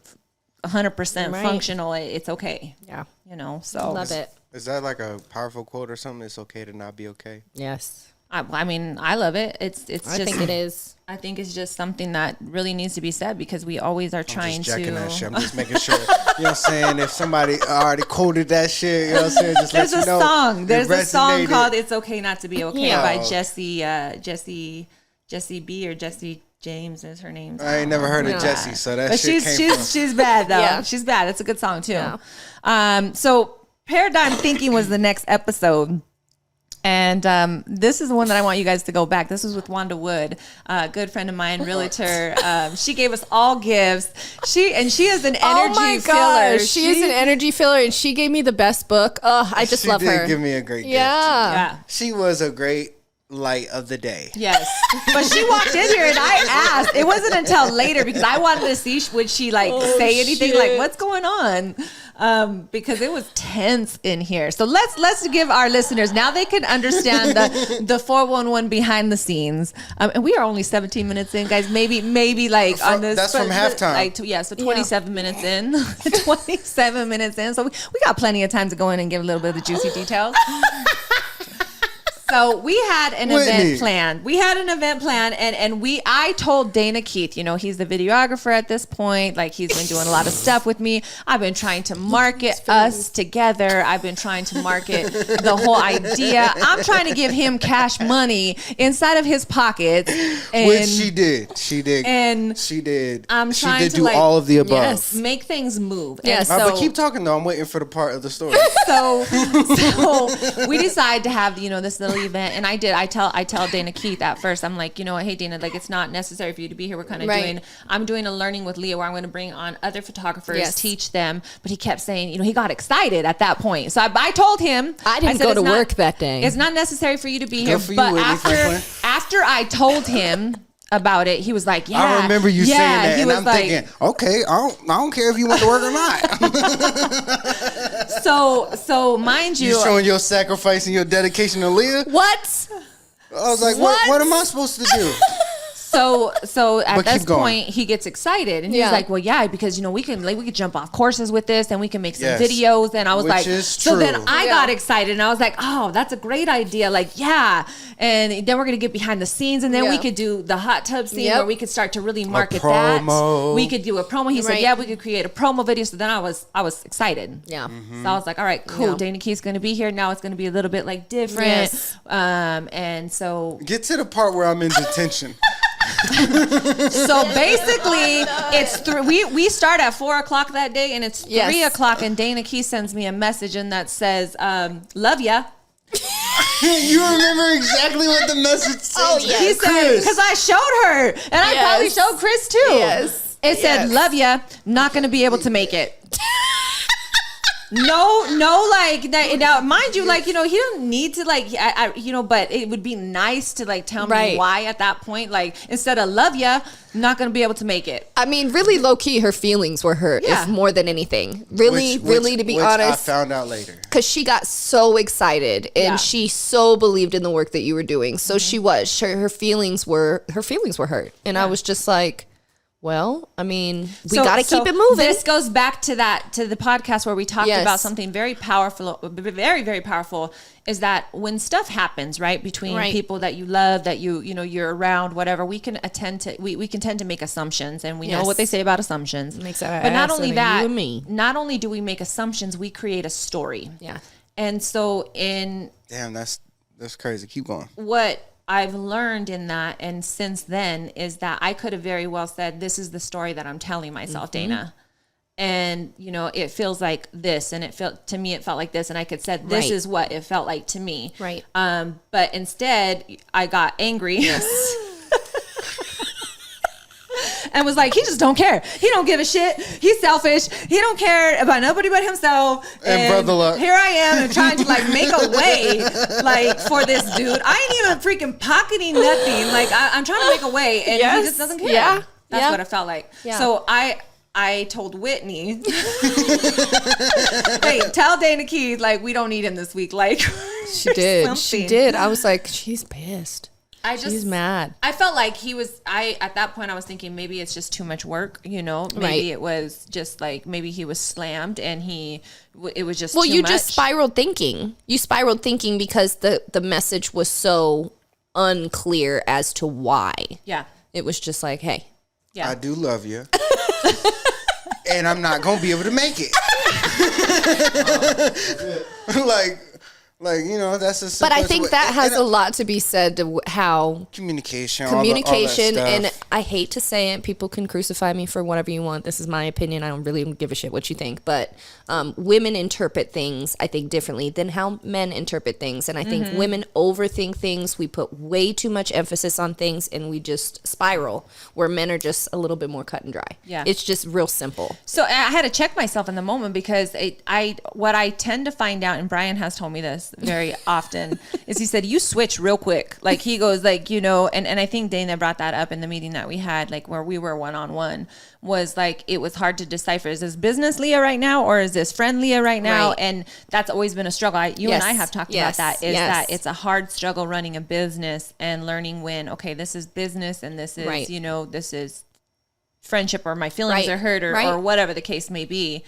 100% functional. It's okay. Yeah. You know, so. Love it. Is that like a powerful quote or something? It's okay to not be okay. Yes. I mean, I love it. It's just. I think it is. I think it's just something that really needs to be said, because we always are trying just jacking to. That shit. I'm just making sure. You know what I'm saying? If somebody already quoted that shit, you know what I'm saying? Just There's let you know. There's a song called "It's Okay Not to Be Okay" by Jessie B or Jessie James is her name. I ain't never heard of Jessie, so that shit she's bad though. She's bad. It's a good song too. So Paradigm Thinking was the next episode. And this is the one that I want you guys to go back. This was with Wanda Wood, a good friend of mine, realtor. She gave us all gifts. She is an energy filler. She is an energy filler, and she gave me the best book. Oh, I just love her. She did give me a great gift. Yeah. She was a great light of the day. Yes. But she walked in here and I asked. It wasn't until later, because I wanted to see, would she say anything, like, what's going on? Because it was tense in here. So let's give our listeners, now they can understand the 411 behind the scenes. And we are only 17 minutes in, guys. Maybe like on this. That's from halftime. Like, so 27 minutes in. 27 minutes in. So we got plenty of time to go in and give a little bit of the juicy details. So we had an event planned. And I told Dana Keith, you know, he's the videographer at this point. Like, he's been doing a lot of stuff with me. I've been trying to market us together. I've been trying to market the whole idea. I'm trying to give him cash money inside of his pockets. Which she did. And she did. I'm she trying did to do all of the above. Yes, make things move. Yes. But keep talking though. I'm waiting for the part of the story. So we decided to have, you know, this little event, and I tell Dana Keith at first, I'm like, you know what, hey Dana, like, it's not necessary for you to be here. We're kind of I'm doing a learning with Leah where I'm going to bring on other photographers, teach them. But he kept saying, you know, he got excited at that point. So I told him, I didn't go to work that day. It's not necessary for you to be here. But after I told him about it, he was like, yeah. I remember you saying that, he and was I'm like, thinking, okay, I don't care if you went to work or not. So mind you, showing your sacrifice and your dedication to Leah. What? I was like, what am I supposed to do? So at this point, he gets excited and he's like, well, yeah, because we could jump off courses with this and we can make some videos. And I was so then I got excited and I was like, oh, that's a great idea. Like, yeah. And then we're going to get behind the scenes and then we could do the hot tub scene where we could start to really market that. We could do a promo. He said, yeah, we could create a promo video. So then I was excited. Yeah. So I was like, all right, cool. Dana Key's going to be here. Now it's going to be a little bit like different. Yes. And so get to the part where I'm in detention. So basically, it's we start at 4:00 that day, and it's 3:00, and Dana Key sends me a message, and that says, "Love ya." You remember exactly what the message said? Oh yeah, he said because I showed her, and I probably showed Chris too. Yes, it said, "Love ya." Not going to be able to make it. No, like now, mind you, like he don't need to like, but it would be nice to like tell me why at that point, like instead of love ya, not gonna be able to make it. I mean, really low key, her feelings were hurt, if more than anything. Really, to be honest, I found out later because she got so excited and she so believed in the work that you were doing. So she was. Her feelings were hurt, and I was just like. Well, I mean, we got to keep it moving. This goes back to the podcast where we talked about something very powerful, very, very powerful, is that when stuff happens, right, between people that you love, that you're around, whatever, we can tend to make assumptions, and we know what they say about assumptions. But not only that, not only do we make assumptions, we create a story. Yeah. And so damn, that's crazy. Keep going. What I've learned in that, and since then, is that I could have very well said, this is the story that I'm telling myself, Dana. And, it feels like this, and it felt like this, and I could said, this is what it felt like to me. Right. But instead, I got angry. Yes. And was like, he just don't care. He don't give a shit. He's selfish. He don't care about nobody but himself. And brother luck. Here I am trying to like make a way like for this dude. I ain't even freaking pocketing nothing. Like I'm trying to make a way, and he just doesn't care. Yeah, that's what it felt like. Yeah. So I told Whitney, hey, tell Dana Keys like we don't need him this week. Like she did. I was like, she's pissed. She's mad. I felt like at that point I was thinking maybe it's just too much work, maybe it was just like, maybe he was slammed and it was just too much. Just spiraled thinking. You spiraled thinking because the message was so unclear as to why. Yeah. It was just like, hey. Yeah. I do love you. And I'm not going to be able to make it. Like, that's a simple. But I think that has a lot to be said to how communication, all that and I hate to say it, people can crucify me for whatever you want. This is my opinion. I don't really give a shit what you think. But women interpret things, I think, differently than how men interpret things. And I think women overthink things. We put way too much emphasis on things, and we just spiral, where men are just a little bit more cut and dry. Yeah, it's just real simple. So I had to check myself in the moment because what I tend to find out, and Brian has told me this very often, is he said, you switch real quick. Like he goes like, and I think Dana brought that up in the meeting that we had, like where we were one-on-one, was like, it was hard to decipher, is this business Leah right now or is this friend Leah right now? Right. And that's always been a struggle. And I have talked about that, that it's a hard struggle running a business and learning when, okay, this is business and this is, this is friendship, or my feelings are hurt, or whatever the case may be.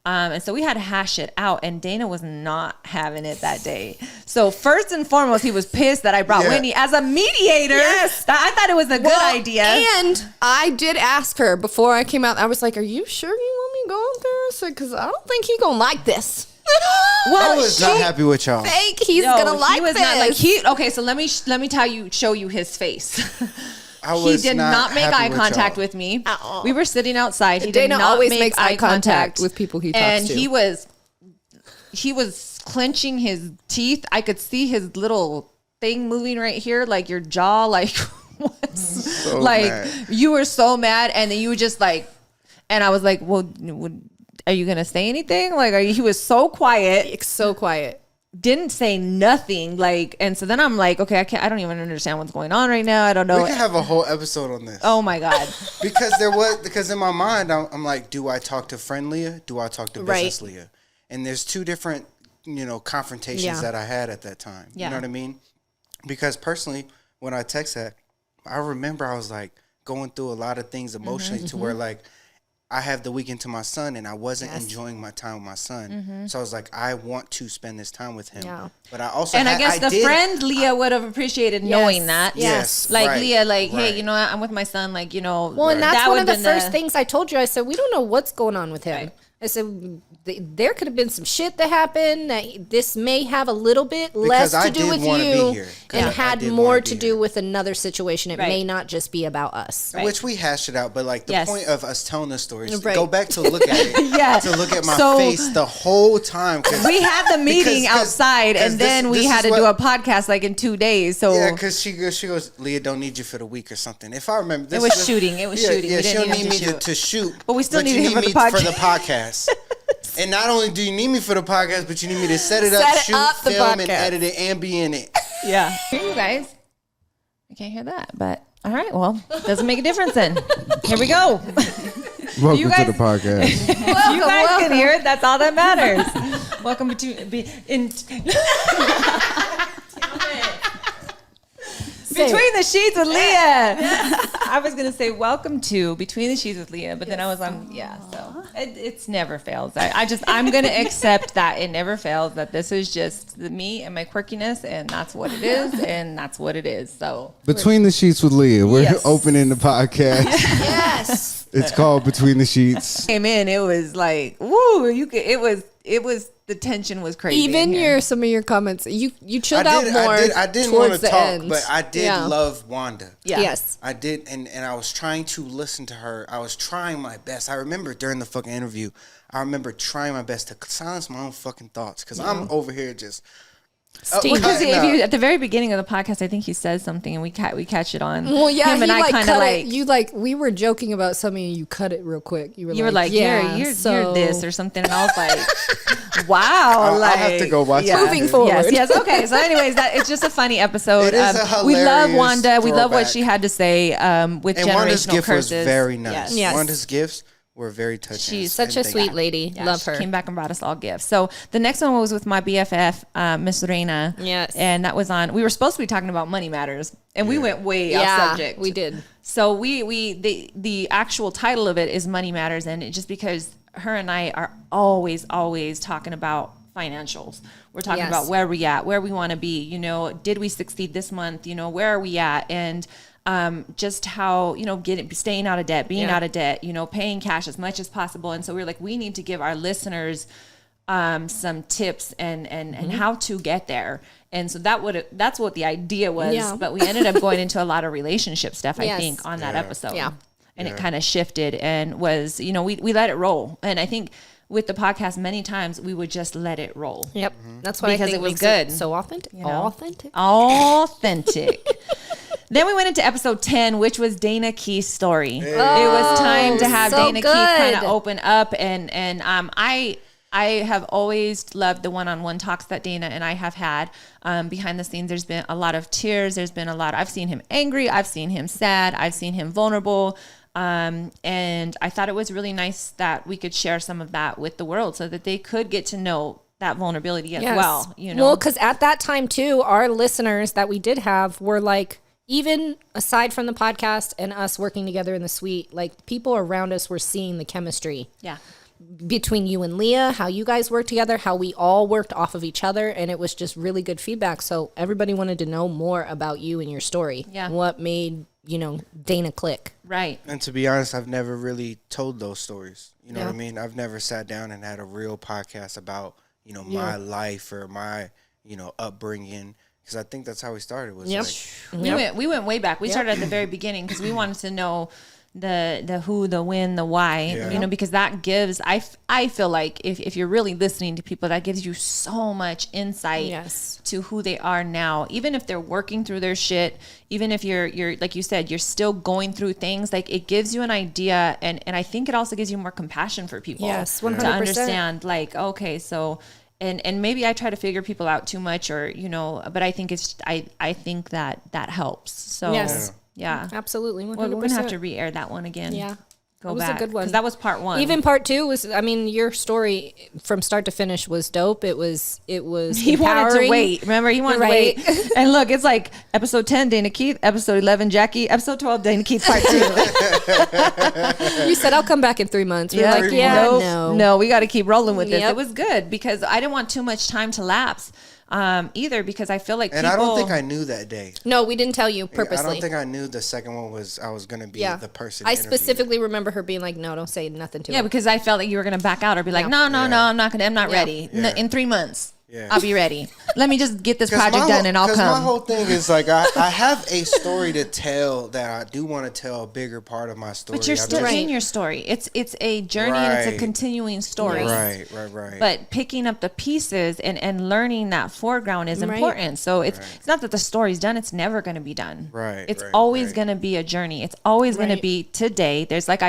And so we had to hash it out, and Dana was not having it that day. So first and foremost, he was pissed that I brought Whitney as a mediator. Yes. I thought it was a good idea. And I did ask her before I came out, I was like, are you sure you want me to go out there? Because I don't think he's going to like this. Well, I was not happy with y'all. He's going to like this. Not like okay, so let me show you his face. He did not make eye contact with me. We were sitting outside. Dana always makes eye contact with people he talks to. And he was clenching his teeth. I could see his little thing moving right here, like your jaw, like so mad. You were so mad, and then you were just like, and I was like, well, are you gonna say anything? Like, he was so quiet, didn't say nothing, and so then I'm like, okay, I don't even understand what's going on right now. I don't know. We can have a whole episode on this. Oh my god. because in my mind I'm like, do I talk to friend Leah? Do I talk to business Leah? And there's two different confrontations that I had at that time. Yeah. You know what I mean? Because personally, when I text that, I remember I was like going through a lot of things emotionally to where like I have the weekend to my son and I wasn't enjoying my time with my son. So I was like, I want to spend this time with him. Yeah. But I also I guess the friend Leah would have appreciated knowing that. Yes. Like Leah, like, hey, you know what? I'm with my son. Like, you know. Well, and that's one of the first things I told you. I said, we don't know what's going on with him. Right. I said, there could have been some shit that happened. That this may have a little bit less to do with you and had more to do with another situation. It may not just be about us. Right. Which we hashed it out. But like the point of us telling the story is to go back to look at it. To look at my face the whole time. We had the meeting outside and then we had to do a podcast like in 2 days. So yeah, because she goes, Leah, don't need you for the week or something. If I remember. It was shooting. Yeah, she don't need me to shoot. But we still need me for the podcast. And not only do you need me for the podcast, but you need me to set it up, shoot, film, and edit it, and be in it. Yeah. Here you guys. I can't hear that, but all right. Well, doesn't make a difference then. Here we go. Welcome to the podcast. You guys can hear it. That's all that matters. Welcome to Between the Sheets with Leah. I was going to say welcome to Between the Sheets with Leah, but then I was on, so it's never fails. I'm going to accept that it never fails, that this is just me and my quirkiness, and that's what it is, and that's what it is. So Between the Sheets with Leah, we're opening the podcast. Yes. It's called Between the Sheets. Came in, it was like, woo, it was the tension was crazy. Even some of your comments, you chilled out more. I didn't want to talk, but I did love Wanda. Yeah. Yes. I did, and I was trying to listen to her. I was trying my best. I remember during the fucking interview, I remember trying my best to silence my own fucking thoughts because I'm over here just. Because at the very beginning of the podcast, I think he says something and we catch it on. Well, yeah, him and I kind of like you we were joking about something and you cut it real quick. You were like, you're this or something, and I was like, wow, I'll have to go watch it. Moving forward, yes. Okay, so anyways, it's just a funny episode. It is a hilarious we love Wanda. Throwback. We love what she had to say with and generational Wanda's gift curses. was very nice. Yes. Wanda's gifts were very touching. She's such a sweet lady. Yeah, love her. She came back and brought us all gifts. So the next one was with my BFF, Miss Reina. Yes. And that was on, we were supposed to be talking about money matters, and we went way off subject. We did. So the actual title of it is Money Matters, and just because her and I are always talking about financials. We're talking about where we at, where we want to be, did we succeed this month? Where are we at? And just how, staying out of debt, being out of debt, paying cash as much as possible. And so we're like, we need to give our listeners some tips and how to get there. And so that's what the idea was. Yeah. But we ended up going into a lot of relationship stuff, I think, on that episode. Yeah. And it kind of shifted and was, we let it roll. And I think with the podcast, many times we would just let it roll. Yep. That's why because I think it was good. So authentic. Authentic. Then we went into episode 10, which was Dana Keith's story. Hey. It was time to have Dana Keith kind of open up. And I have always loved the one-on-one talks that Dana and I have had. Behind the scenes, there's been a lot of tears. There's been I've seen him angry. I've seen him sad. I've seen him vulnerable. And I thought it was really nice that we could share some of that with the world so that they could get to know that vulnerability as well. Well, because at that time too, our listeners that we did have were like, even aside from the podcast and us working together in the suite, like people around us were seeing the chemistry. Yeah. Between you and Leah, how you guys worked together, how we all worked off of each other, and it was just really good feedback. So everybody wanted to know more about you and your story. Yeah. What made, Dana click. Right. And to be honest, I've never really told those stories. You know what I mean? I've never sat down and had a real podcast about, my life or my, upbringing. Because I think that's how we started. We went way back. We started at the very beginning because we wanted to know the who, the when, the why, because that gives, I feel like if you're really listening to people, that gives you so much insight to who they are now, even if they're working through their shit, even if you're like you said, you're still going through things, like it gives you an idea. And I think it also gives you more compassion for people. Yes, 100%. To understand like, okay, so, and maybe I try to figure people out too much or, but I think I think that helps. So yes. Yeah, absolutely. 100%. Well, we're gonna have to re-air that one again. Yeah, go that was back. a good one. 'Cause that was part 1. Even part 2 was, I mean, your story from start to finish was dope. It was He empowering. wanted to wait. Remember, he wanted to wait. And look, it's like episode 10, Dana Keith, episode 11, Jackie, episode 12, Dana Keith, part 2. You said, I'll come back in 3 months. We're like, no, we got to keep rolling with this. Yep. It was good because I didn't want too much time to lapse either, because I feel like I don't think I knew that day. No, we didn't tell you purposely. I don't think I knew the second one was I was going to be the person. I specifically remember her being like, no, don't say nothing to her. Yeah, because I felt like you were going to back out or be like, no, I'm not ready. No, in 3 months. Yeah. I'll be ready. Let me just get this project done and I'll come. My whole thing is like I have a story to tell that I do want to tell a bigger part of my story. But you're still in your story. It's a journey and it's a continuing story. Right. But picking up the pieces and learning that foreground is important. So it's not that the story's done. It's never going to be done. Right. It's always going to be a journey. It's always going to be today. There's like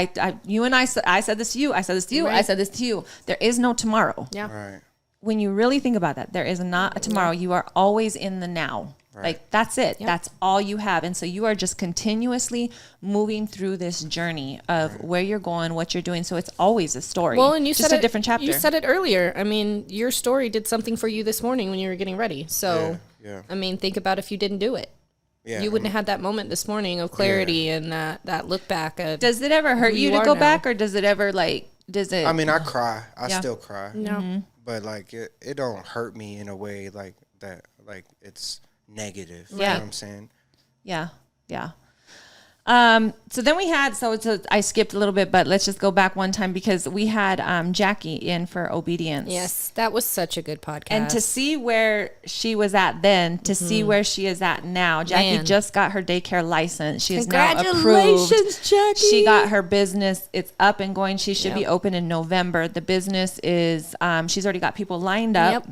you and I said this to you. I said this to you. I said this to you. There is no tomorrow. Yeah. Right. When you really think about that, there is not a tomorrow. You are always in the now. Right. Like that's it. Yep. That's all you have. And so you are just continuously moving through this journey of where you're going, what you're doing. So it's always a story. Well, and you just said a different chapter. You said it earlier. I mean, your story did something for you this morning when you were getting ready. So, I mean, think about if you didn't do it. Yeah, you wouldn't have had that moment this morning of clarity and that look back. Does it ever hurt you to go back, or does it ever does it? I mean, I cry. I still cry. No. Mm-hmm. But like it don't hurt me in a way like that, like it's negative. Yeah. You know what I'm saying? Yeah. So then we had, I skipped a little bit, but let's just go back one time because we had Jackie in for Obedience. Yes, that was such a good podcast. And to see where she was at then, to see where she is at now. Jackie just got her daycare license. She is now approved. Congratulations, Jackie. She got her business. It's up and going. She should be open in November. The business is, she's already got people lined up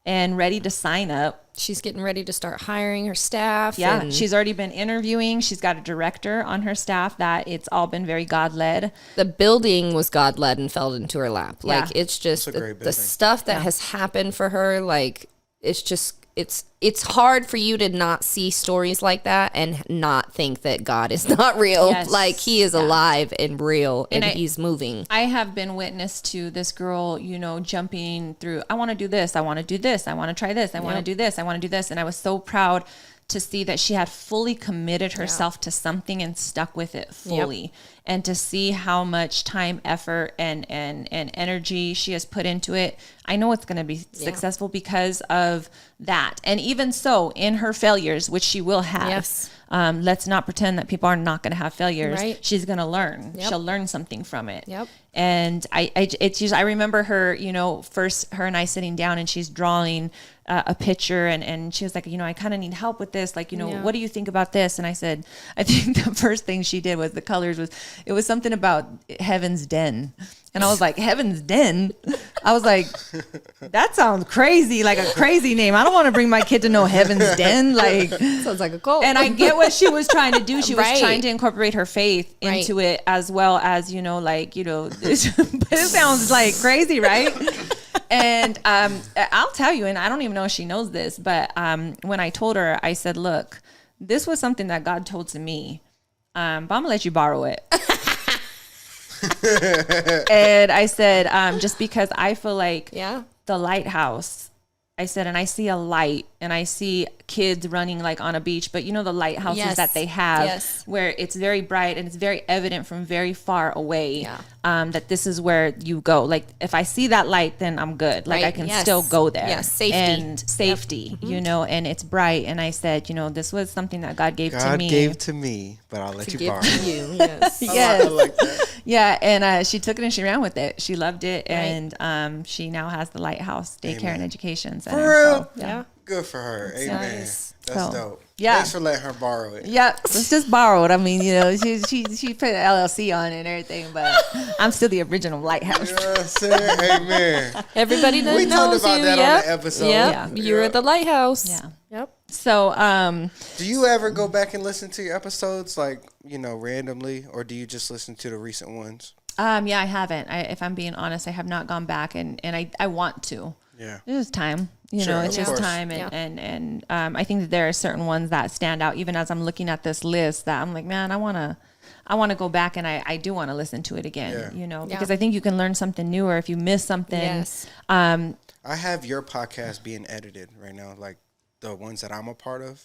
and ready to sign up. She's getting ready to start hiring her staff. Yeah, she's already been interviewing. She's got a director on her staff that it's all been very God-led. The building was God-led and fell into her lap. Yeah. Like, it's just the stuff that has happened for her. Like, it's just, it's hard for you to not see stories like that and not think that God is not real. Yes. Like, he is alive and real and he's moving. I have been witness to this girl, jumping through, I want to do this, I want to do this, I want to try this, I want to do this, I want to do this. And I was so proud to see that she had fully committed herself to something and stuck with it fully. And to see how much time, effort, and energy she has put into it, I know it's going to be successful because of that. And even so, in her failures, which she will have, let's not pretend that people are not going to have failures. Right. She's going to learn. She'll learn something from it. Yep. And I remember her, first her and I sitting down and she's drawing a picture and she was like, I kind of need help with this. Like, what do you think about this? And I said, I think the first thing she did was the colors it was something about Heaven's Den. And I was like, Heaven's Den? I was like, that sounds crazy, like a crazy name. I don't want to bring my kid to know Heaven's Den. Like, sounds like a cult. And I get what she was trying to do. She was trying to incorporate her faith into it as well as, but it sounds like crazy, right? And I'll tell you, and I don't even know if she knows this, but when I told her, I said, look, this was something that God told to me, but I'm going to let you borrow it. And I said, just because I feel like the lighthouse, I said, and I see a light and I see kids running like on a beach, but the lighthouses that they have where it's very bright and it's very evident from very far away that this is where you go. Like if I see that light, then I'm good. Like I can still go there. Yes, safety. And safety, and it's bright. And I said, this was something that God gave to me. God gave to me, but I'll let you borrow it. You. Yes. Yes. I like that. Yeah, and she took it and she ran with it. She loved it, and she now has the Lighthouse Daycare and Education Center. For real? So, Good for her. Amen. Nice. That's dope. Yeah. Thanks for letting her borrow it. Yeah, let's just borrow it. I mean, she put an LLC on it and everything, but I'm still the original Lighthouse. You know what I'm saying? Amen. Everybody knows you. We talked about that on the episode. Yeah. You're at the Lighthouse. Yeah. Yep. So, do you ever go back and listen to your episodes, like, randomly, or do you just listen to the recent ones? Yeah, I haven't. If I'm being honest, I have not gone back, and I want to. Yeah. It's time. It's just time. And I think that there are certain ones that stand out, even as I'm looking at this list, that I'm like, man, I want I want to go back and I do want to listen to it again, you know, because I think you can learn something new, or if you miss something. Yes. I have your podcast being edited right now, like the ones that I'm a part of.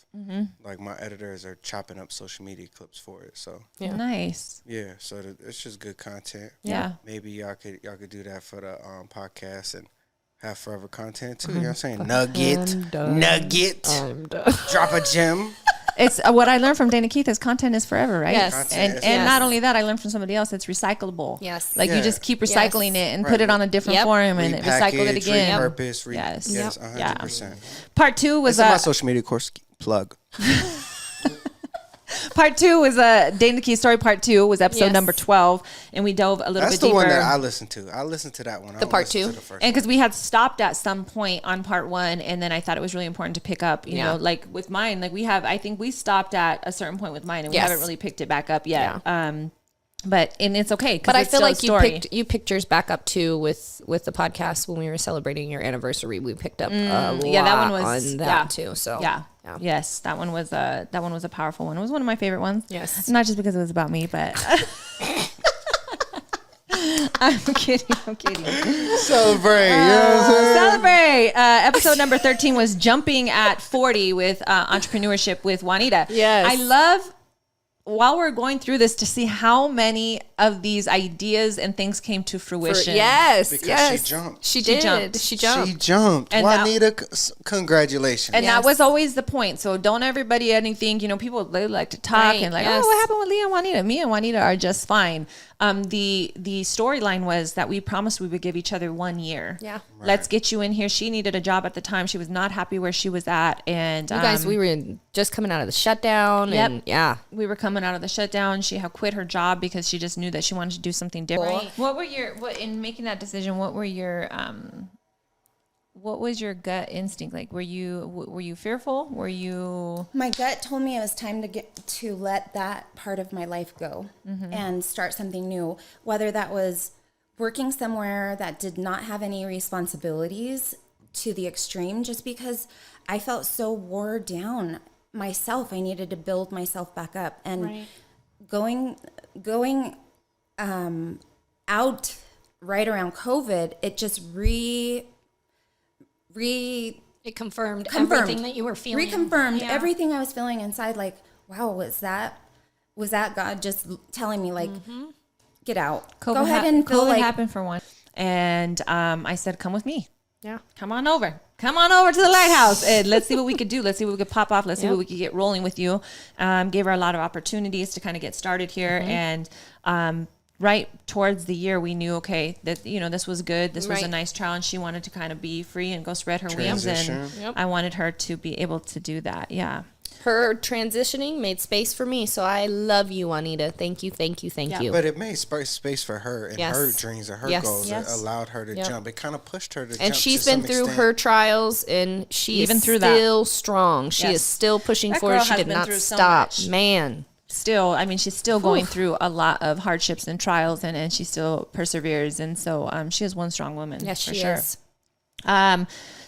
Like my editors are chopping up social media clips for it. So nice. Yeah, so it's just good content. Yeah. Maybe y'all could do that for the podcast and have forever content too. You know what I'm saying? Nugget. I'm done. Drop a gem. It's what I learned from Dana Keith is content is forever, right? Yes. And not only that, I learned from somebody else, it's recyclable. Yes. Like you just keep recycling it and put it on a different form and recycle it again. Repurpose. Yes. 100%. Part 2 was my social media course plug. Part 2 was Dana Keith story. Part 2 was episode number 12, and we dove a little bit deeper. That's the one that I listened to. I listened to that one. The part 2, and because we had stopped at some point on part 1, and then I thought it was really important to pick up. You know, like with mine, like I think we stopped at a certain point with mine, and we haven't really picked it back up yet. Yeah. And it's okay. But I feel like you picked yours back up too with the podcast when we were celebrating your anniversary. We picked up a lot that one was, on that too. So yes, that one was a powerful one. It was one of my favorite ones. Yes, not just because it was about me, but I'm kidding. Celebrate. You know what I'm saying? Celebrate. Episode number 13 was Jumping at 40 with entrepreneurship with Juanita. Yes, I love. While we're going through this, to see how many of these ideas and things came to fruition. Because she jumped. She jumped. And Juanita, congratulations. And that was always the point. So don't everybody anything, you know, people, they like to talk and like, oh, what happened with Leah and Juanita? Me and Juanita are just fine. The storyline was that we promised we would give each other 1 year. Yeah. Right. Let's get you in here. She needed a job at the time. She was not happy where she was at. And you guys, we were just coming out of the shutdown. And we were coming out of the shutdown. She had quit her job because she just knew that she wanted to do something different. Right. What in making that decision, what was your gut instinct? Like, were you fearful? My gut told me it was time to let that part of my life go and start something new, whether that was working somewhere that did not have any responsibilities to the extreme, just because I felt so wore down myself. I needed to build myself back up, and going out right around COVID, it just it confirmed everything that you were feeling. Reconfirmed everything I was feeling inside. Like, wow, was that God just telling me, like, get out. COVID Go ahead and feel COVID like happened for one. And I said, come with me. Yeah. Come on over to the lighthouse and let's see what we could do. Let's see what we could pop off. Let's see what we could get rolling with you. Gave her a lot of opportunities to kind of get started here. And right towards the year, we knew, okay, that, you know, this was good. This was a nice trial, and she wanted to kind of be free and go spread her wings. And I wanted her to be able to do that. Yeah. Her transitioning made space for me, so I love you, Juanita. Thank you. But it made space for her and her dreams and her goals. It allowed her to jump. It kind of pushed her to jump. And she's been through her trials, and she is still strong. She is still pushing forward. She did not stop. Man. Still, I mean, she's still going through a lot of hardships and trials, and she still perseveres. And so she is one strong woman. Yes, for she sure. is.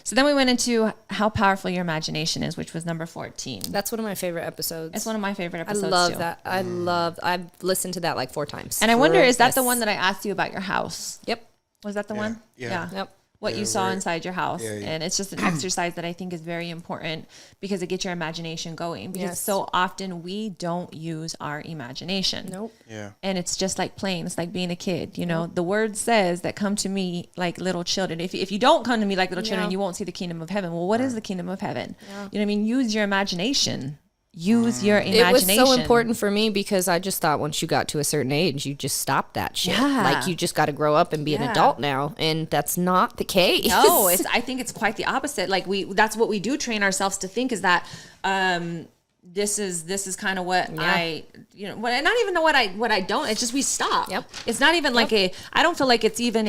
So then we went into how powerful your imagination is, which was number 14. That's one of my favorite episodes. It's one of my favorite episodes. I love that. I've listened to that like 4 times. And I wonder, is that the one that I asked you about your house? Yep. Was that the one? Yeah. Yep. What you saw inside your house. And it's just an exercise that I think is very important because it gets your imagination going. Because so often we don't use our imagination. Nope. Yeah. And it's just like playing. It's like being a kid. You know, the word says that come to me like little children. If you don't come to me like little children, you won't see the kingdom of heaven. Well, what is the kingdom of heaven? You know what I mean? Use your imagination. Use your imagination. It was so important for me because I just thought once you got to a certain age, you just stop that shit. Yeah. Like you just got to grow up and be an adult now, and that's not the case. No, I think it's quite the opposite. Like that's what we do train ourselves to think is that this is kind of what I, you know, what I not even know what I don't. It's just we stop. Yep. It's not even like I don't feel like it's even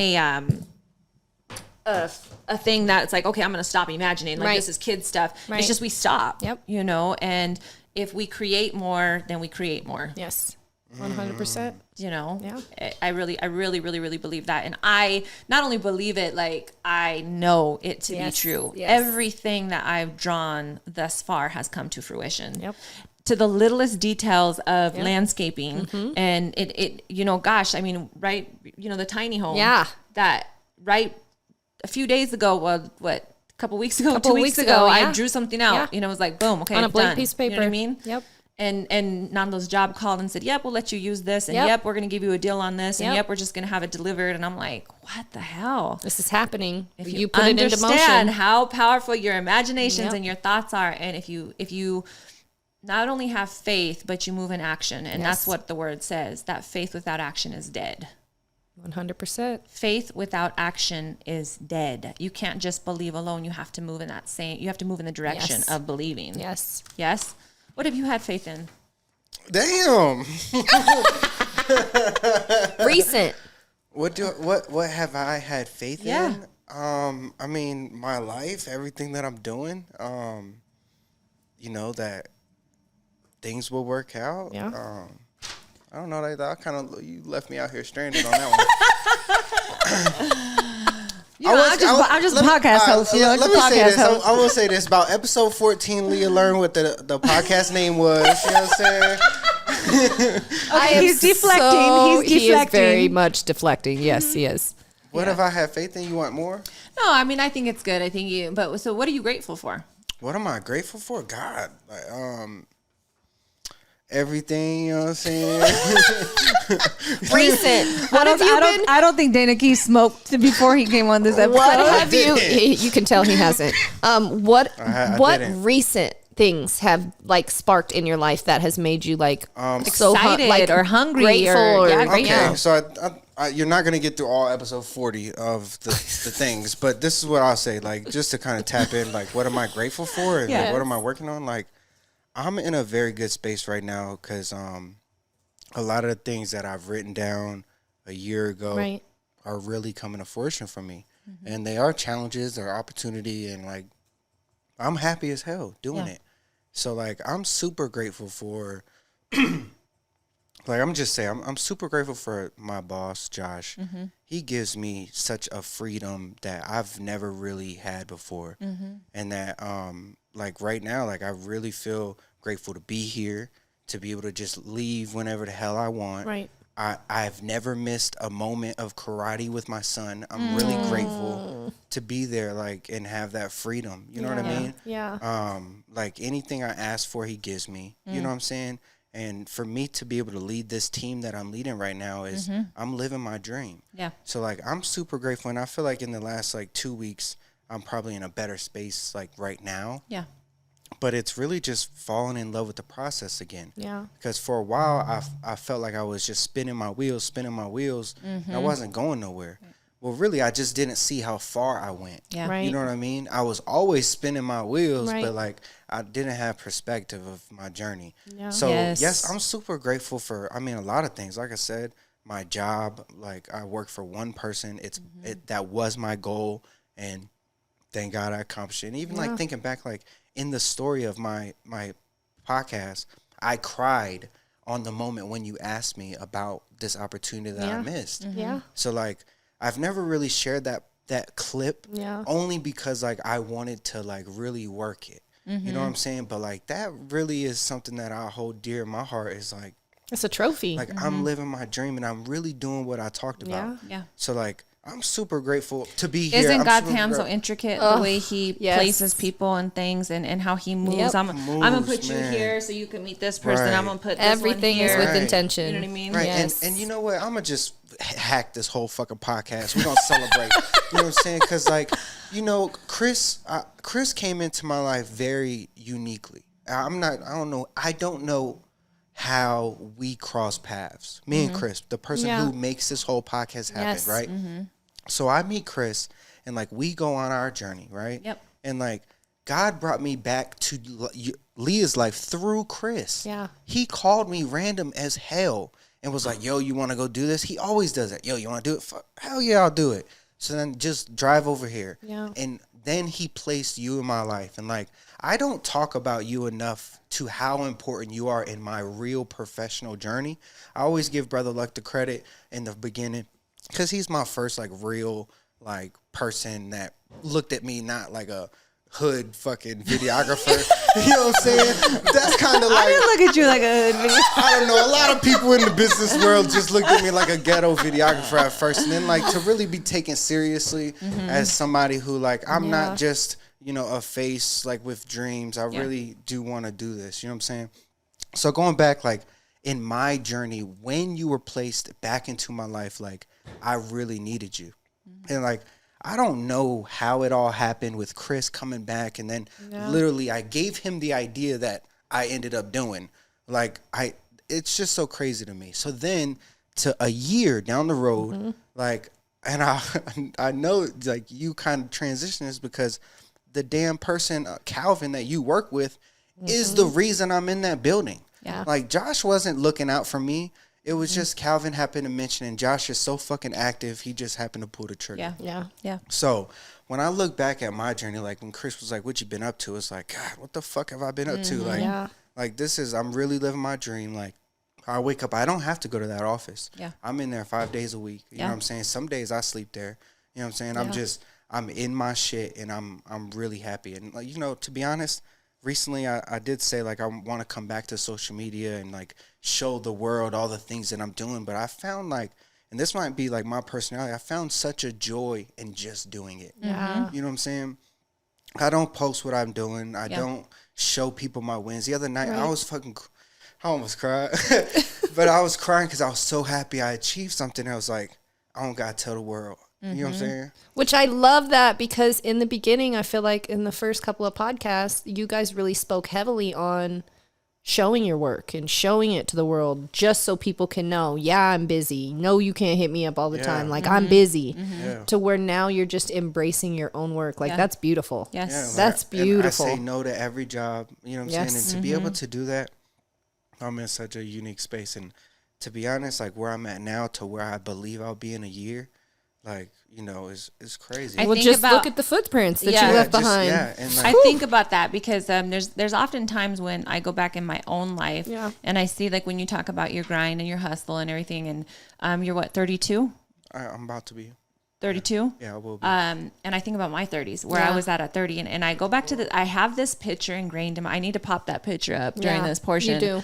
a thing that it's like, okay, I'm going to stop imagining. Like this is kid stuff. It's just we stop. Yep. You know, and if we create more, then we create more. Yes. 100%. You know, yeah. I really believe that. And I not only believe it, like I know it to be true. Yes. Everything that I've drawn thus far has come to fruition. Yep. to the littlest details of landscaping. And it, you know, gosh, I mean, right. You know, the tiny home that right a few days ago, what, a couple weeks ago, 2 weeks ago, I drew something out, you know, it was like, boom. Okay. On a blank done. piece of paper. You know what I mean? Yep. And Nando's job called and said, yep, we'll let you use this. And yep, we're going to give you a deal on this. And yep, we're just going to have it delivered. And I'm like, what the hell? This is happening. If you put it into motion, how powerful your imaginations and your thoughts are. And if you not only have faith, but you move in action. And that's what the word says, that faith without action is dead. 100%. Faith without action is dead. You can't just believe alone. You have to move in you have to move in the direction of believing. Yes. Yes. What have you had faith in? Damn. Recent. What have I had faith in? I mean, my life, everything that I'm doing, you know, that things will work out. Yeah. I don't know. You left me out here stranded on that one. I'm just a podcast host. Let me say this. I will say this about episode 14. Leah learned what the podcast name was. You know what I'm saying? Okay, he's deflecting. He is very much deflecting. Yes, he is. What have I had faith in? You want more? No, I mean, I think it's good. I think so what are you grateful for? What am I grateful for? God, everything, you know what I'm saying? Recent. What have you been? I don't think Dana Key smoked before he came on this episode. What have you? You can tell he hasn't. What recent things have like sparked in your life that has made you like so excited or hungry grateful or okay, so you're not gonna get through all episode 40 of the things, but this is what I'll say, like just to kind of tap in, like what am I grateful for and like, what am I working on? Like I'm in a very good space right now because a lot of the things that I've written down a year ago are really coming to fruition for me, and they are challenges or opportunity, and like I'm happy as hell doing it. So like I'm super grateful for like I'm super grateful for my boss, Josh. He gives me such a freedom that I've never really had before. And that like right now, like I really feel grateful to be here, to be able to just leave whenever the hell I want. Right. I've never missed a moment of karate with my son. I'm really grateful to be there, like, and have that freedom. You know what I mean? Yeah. Like anything I ask for, he gives me. You know what I'm saying? And for me to be able to lead this team that I'm leading right now is I'm living my dream. Yeah. So like I'm super grateful, and I feel like in the last like 2 weeks I'm probably in a better space like right now. Yeah. But it's really just falling in love with the process again. Yeah. Because for a while, I felt like I was just spinning my wheels, and I wasn't going nowhere. Right. Well, really, I just didn't see how far I went. Yeah. Right. You know what I mean? I was always spinning my wheels, but like I didn't have perspective of my journey. Yeah. So yes, I'm super grateful for, I mean, a lot of things. Like I said, my job, like I work for one person. That was my goal, and thank God I accomplished it. And even like thinking back, like in the story of my podcast, I cried on the moment when you asked me about this opportunity that I missed. Yeah. So like I've never really shared that clip only because like I wanted to like really work it. You know what I'm saying? But like that really is something that I hold dear in my heart, is like it's a trophy. Like I'm living my dream and I'm really doing what I talked about. Yeah. So like I'm super grateful to be here. Isn't God's hand so intricate, the way he places people and things and how he moves? Yep. I'm going to put you here so you can meet this person. Right. I'm going to put this everything one here. is with intention. You know what I mean? Right. Yes. And you know what? I'm going to just hack this whole fucking podcast. We're going to celebrate. You know what I'm saying? Because like, you know, Chris came into my life very uniquely. I don't know how we cross paths. Me and Chris, the person who makes this whole podcast happen, right? So I meet Chris, and like we go on our journey, right? Yep. And like God brought me back to Leah's life through Chris. Yeah. He called me random as hell and was like, "Yo, you want to go do this?" He always does that. "Yo, you want to do it?" Hell yeah, I'll do it. So then just drive over here. Yeah. And then he placed you in my life, and like I don't talk about you enough to how important you are in my real professional journey. I always give Brother Luck the credit in the beginning, because he's my first like real like person that looked at me not like a hood fucking videographer. You know what I'm saying? That's kind of like, I didn't look at you like a hood video. I don't know. A lot of people in the business world just looked at me like a ghetto videographer at first. And then like to really be taken seriously as somebody who like, I'm not just, you know, a face like with dreams. I really do want to do this. You know what I'm saying? So going back, like in my journey, when you were placed back into my life, like I really needed you. And like, I don't know how it all happened with Chris coming back. And then literally I gave him the idea that I ended up doing. Like it's just so crazy to me. So then to a year down the road, like, and I know like you kind of transition this because the damn person, Calvin, that you work with is the reason I'm in that building. Yeah. Like Josh wasn't looking out for me. It was just Calvin happened to mention, and Josh is so fucking active. He just happened to pull the trigger. Yeah. So when I look back at my journey, like when Chris was like, "What you been up to?" It's like, God, what the fuck have I been up to? Like this is, I'm really living my dream. Like I wake up, I don't have to go to that office. Yeah. I'm in there 5 days a week. You know what I'm saying? Some days I sleep there. You know what I'm saying? I'm in my shit, and I'm really happy. And like, you know, to be honest, recently I did say like I want to come back to social media and like show the world all the things that I'm doing, but I found like, and this might be like my personality, I found such a joy in just doing it. Yeah. You know what I'm saying? I don't post what I'm doing. I don't show people my wins. The other night I almost cried, but I was crying because I was so happy I achieved something. I was like, I don't gotta tell the world. You know what I'm saying? Which I love that, because in the beginning, I feel like in the first couple of podcasts, you guys really spoke heavily on showing your work and showing it to the world just so people can know, I'm busy. No, you can't hit me up all the time. Like, I'm busy. To where now you're just embracing your own work. Like, that's beautiful. Yes. Yeah, like, that's beautiful. And I say no to every job. You know what I'm saying? And to be able to do that, I'm in such a unique space. And to be honest, like where I'm at now to where I believe I'll be in a year, like, you know, is crazy. Well, just look at the footprints that you left behind. And like, I think about that because there's often times when I go back in my own life and I see like when you talk about your grind and your hustle and everything, and you're what, 32? I'm about to be 32. Yeah, I will be. And I think about my 30s where I was at 30, and I go back to I have this picture ingrained in I need to pop that picture up during this portion. You do.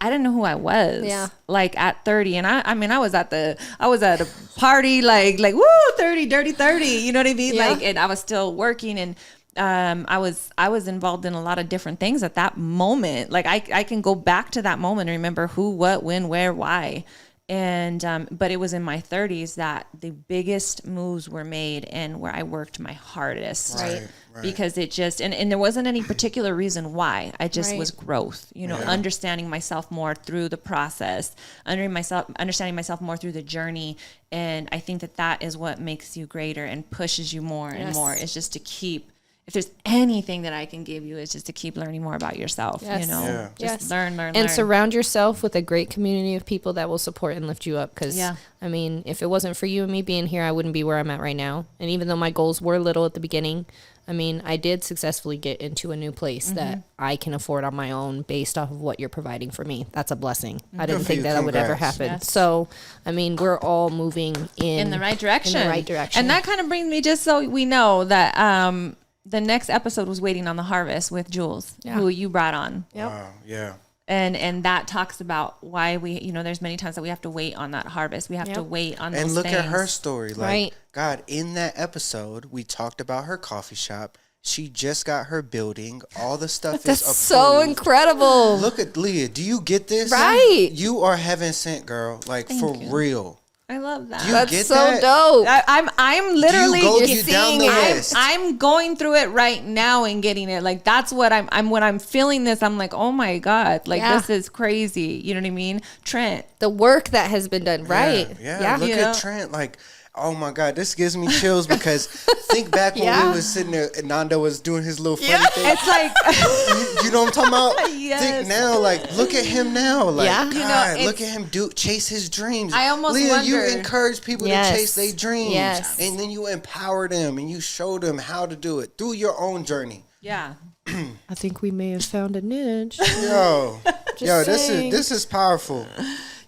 I didn't know who I was. Yeah. Like at 30, and I mean I was at a party like woo 30 dirty 30. You know what I mean? Yeah. Like, and I was still working, and I was involved in a lot of different things at that moment. Like I can go back to that moment and remember who, what, when, where, why. And but it was in my 30s that the biggest moves were made and where I worked my hardest. Right. Because it just and there wasn't any particular reason why. I just was growth, you know, understanding myself more through the process, understanding myself more through the journey. And I think that is what makes you greater and pushes you more and more. It's just to keep, if there's anything that I can give you, is just to keep learning more about yourself, you know, just learn. And surround yourself with a great community of people that will support and lift you up. Cause I mean, if it wasn't for you and me being here, I wouldn't be where I'm at right now. And even though my goals were little at the beginning, I mean, I did successfully get into a new place that I can afford on my own based off of what you're providing for me. That's a blessing. I didn't think that would ever happen. Yes. So, I mean, we're all moving in the right direction. And that kind of brings me, just so we know that the next episode was Waiting on the Harvest with Jules, who you brought on. Wow, yeah. And that talks about why we, you know, there's many times that we have to wait on that harvest. We have to wait on those things. And look at her story. Like, God, in that episode, we talked about her coffee shop. She just got her building. All the stuff is approved. That's so incredible. Look at Leah. Do you get this? Right. You are heaven sent, girl. Like, for real. I love that. That's so dope. I'm literally I'm going through it right now and getting it. Like, that's what I'm when I'm feeling this, I'm like, oh my God, like this is crazy. You know what I mean? Trent. The work that has been done, right? Yeah. Look at Trent. Like, oh my God, this gives me chills because think back when we was sitting there and Nando was doing his little funny thing. It's like, you know what I'm talking about? Yes. Think now, like, look at him now. Like, God, you know, look at him chase his dreams. I almost Leah, wonder. you encourage people to chase their dreams. Yes. And then you empower them and you show them how to do it through your own journey. Yeah. I think we may have found a niche. Yo, this is powerful.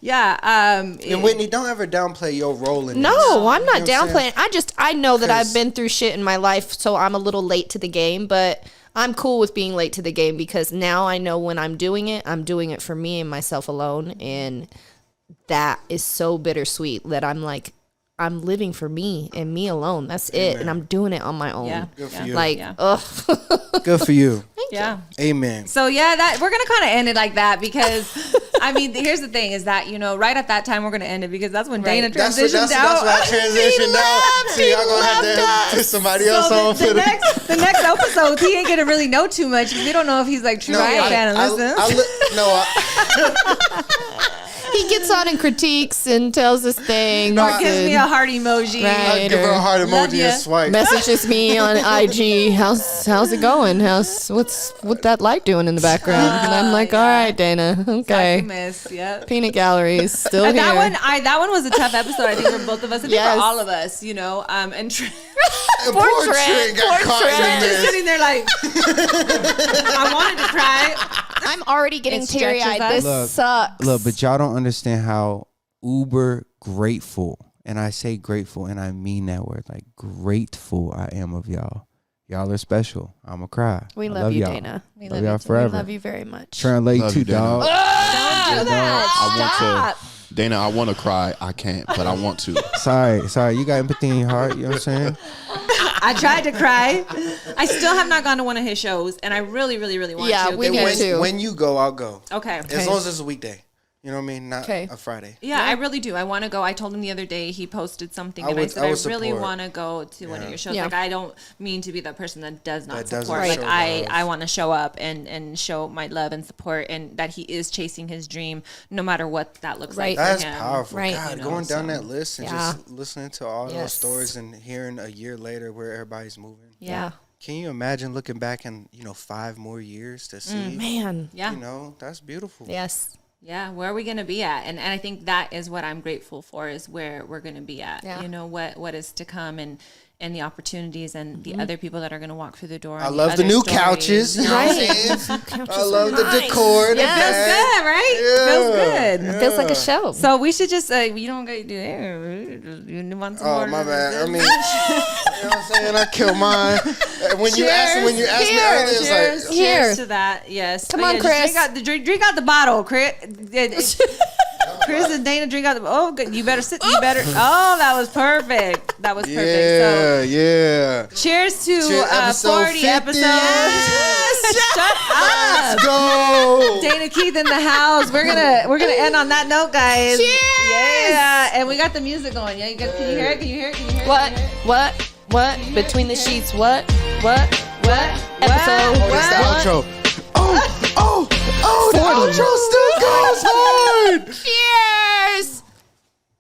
And Whitney, don't ever downplay your role in this. No, I'm not downplaying. I know that I've been through shit in my life, so I'm a little late to the game, but I'm cool with being late to the game because now I know when I'm doing it for me and myself alone, and that is so bittersweet that I'm like, I'm living for me and me alone. That's it. And I'm doing it on my own. Yeah. Good for you. Like, Good for you. Thank you. Amen. So that we're gonna kind of end it like that because I mean, here's the thing: is that right at that time we're gonna end it because that's when Dana transitioned out. That's when I transitioned out. So y'all gonna have to put somebody else on for the next episode. He ain't gonna really know too much because we don't know if he's like truly a fan and listens. He gets on and critiques and tells us things. Or gives me a heart emoji. Right, I give her a heart emoji and swipe. Messages me on IG. How's it going? What's that light doing in the background? And I'm like, all right, Dana. Okay. Miss. Yep. Peanut galleries still here. That one was a tough episode. I think for both of us. I think for all of us. And poor Trent got caught in this. Just sitting there like, I wanted to cry. I'm already getting teary-eyed. This sucks. Look, but y'all don't understand how uber grateful, and I say grateful, and I mean that word, like grateful I am of y'all. Y'all are special. I'ma cry. We love you, y'all. Dana. We love y'all forever. We love you very much. Translate too, dog. Don't do that. Dana, I want to cry. I can't, but I want to. Sorry. You got empathy in your heart. You know what I'm saying? I tried to cry. I still have not gone to one of his shows, and I really, really, really want to. Yeah, we need to. When you go, I'll go. Okay. As long as it's a weekday. You know what I mean? Not a Friday. Yeah, I really do. I want to go. I told him the other day he posted something, and I said I really want to go to one of your shows. Yeah. Like, I don't mean to be that person that does not support. Like, I want to show up and show my love and support, and that he is chasing his dream, no matter what that looks like for him. That's powerful. Right. God, going down that list and just listening to all those stories and hearing a year later where everybody's moving. Yeah. Can you imagine looking back in 5 more years to see? Man. Yeah. That's beautiful. Yes. Yeah, where are we going to be at? And I think that is what I'm grateful for, is where we're going to be at. Yeah. What is to come and the opportunities and the other people that are going to walk through the door. I love the new couches. You know what I'm saying? I love the decor. It feels good, right? Yeah. It feels good. It feels like a show. So we should just, you don't get to do that. You want some more? Oh, my bad. I mean, you know what I'm saying? I kill mine. When you asked me earlier, it's like, cheers to that. Yes. Come on, Chris. Drink out the bottle, Chris. Chris and Dana drink out the. Oh, good. You better sit. You better. Oh, that was perfect. That was perfect. Yeah. Cheers to 40 episodes. Yes. Shut up. Let's go. Dana Keith in the house. We're gonna end on that note, guys. Cheers. Yeah. And we got the music going. Yeah. Can you hear it? Can you hear it? What? Between the sheets. What? Oh, Episode. it's the outro. Oh, the outro still goes.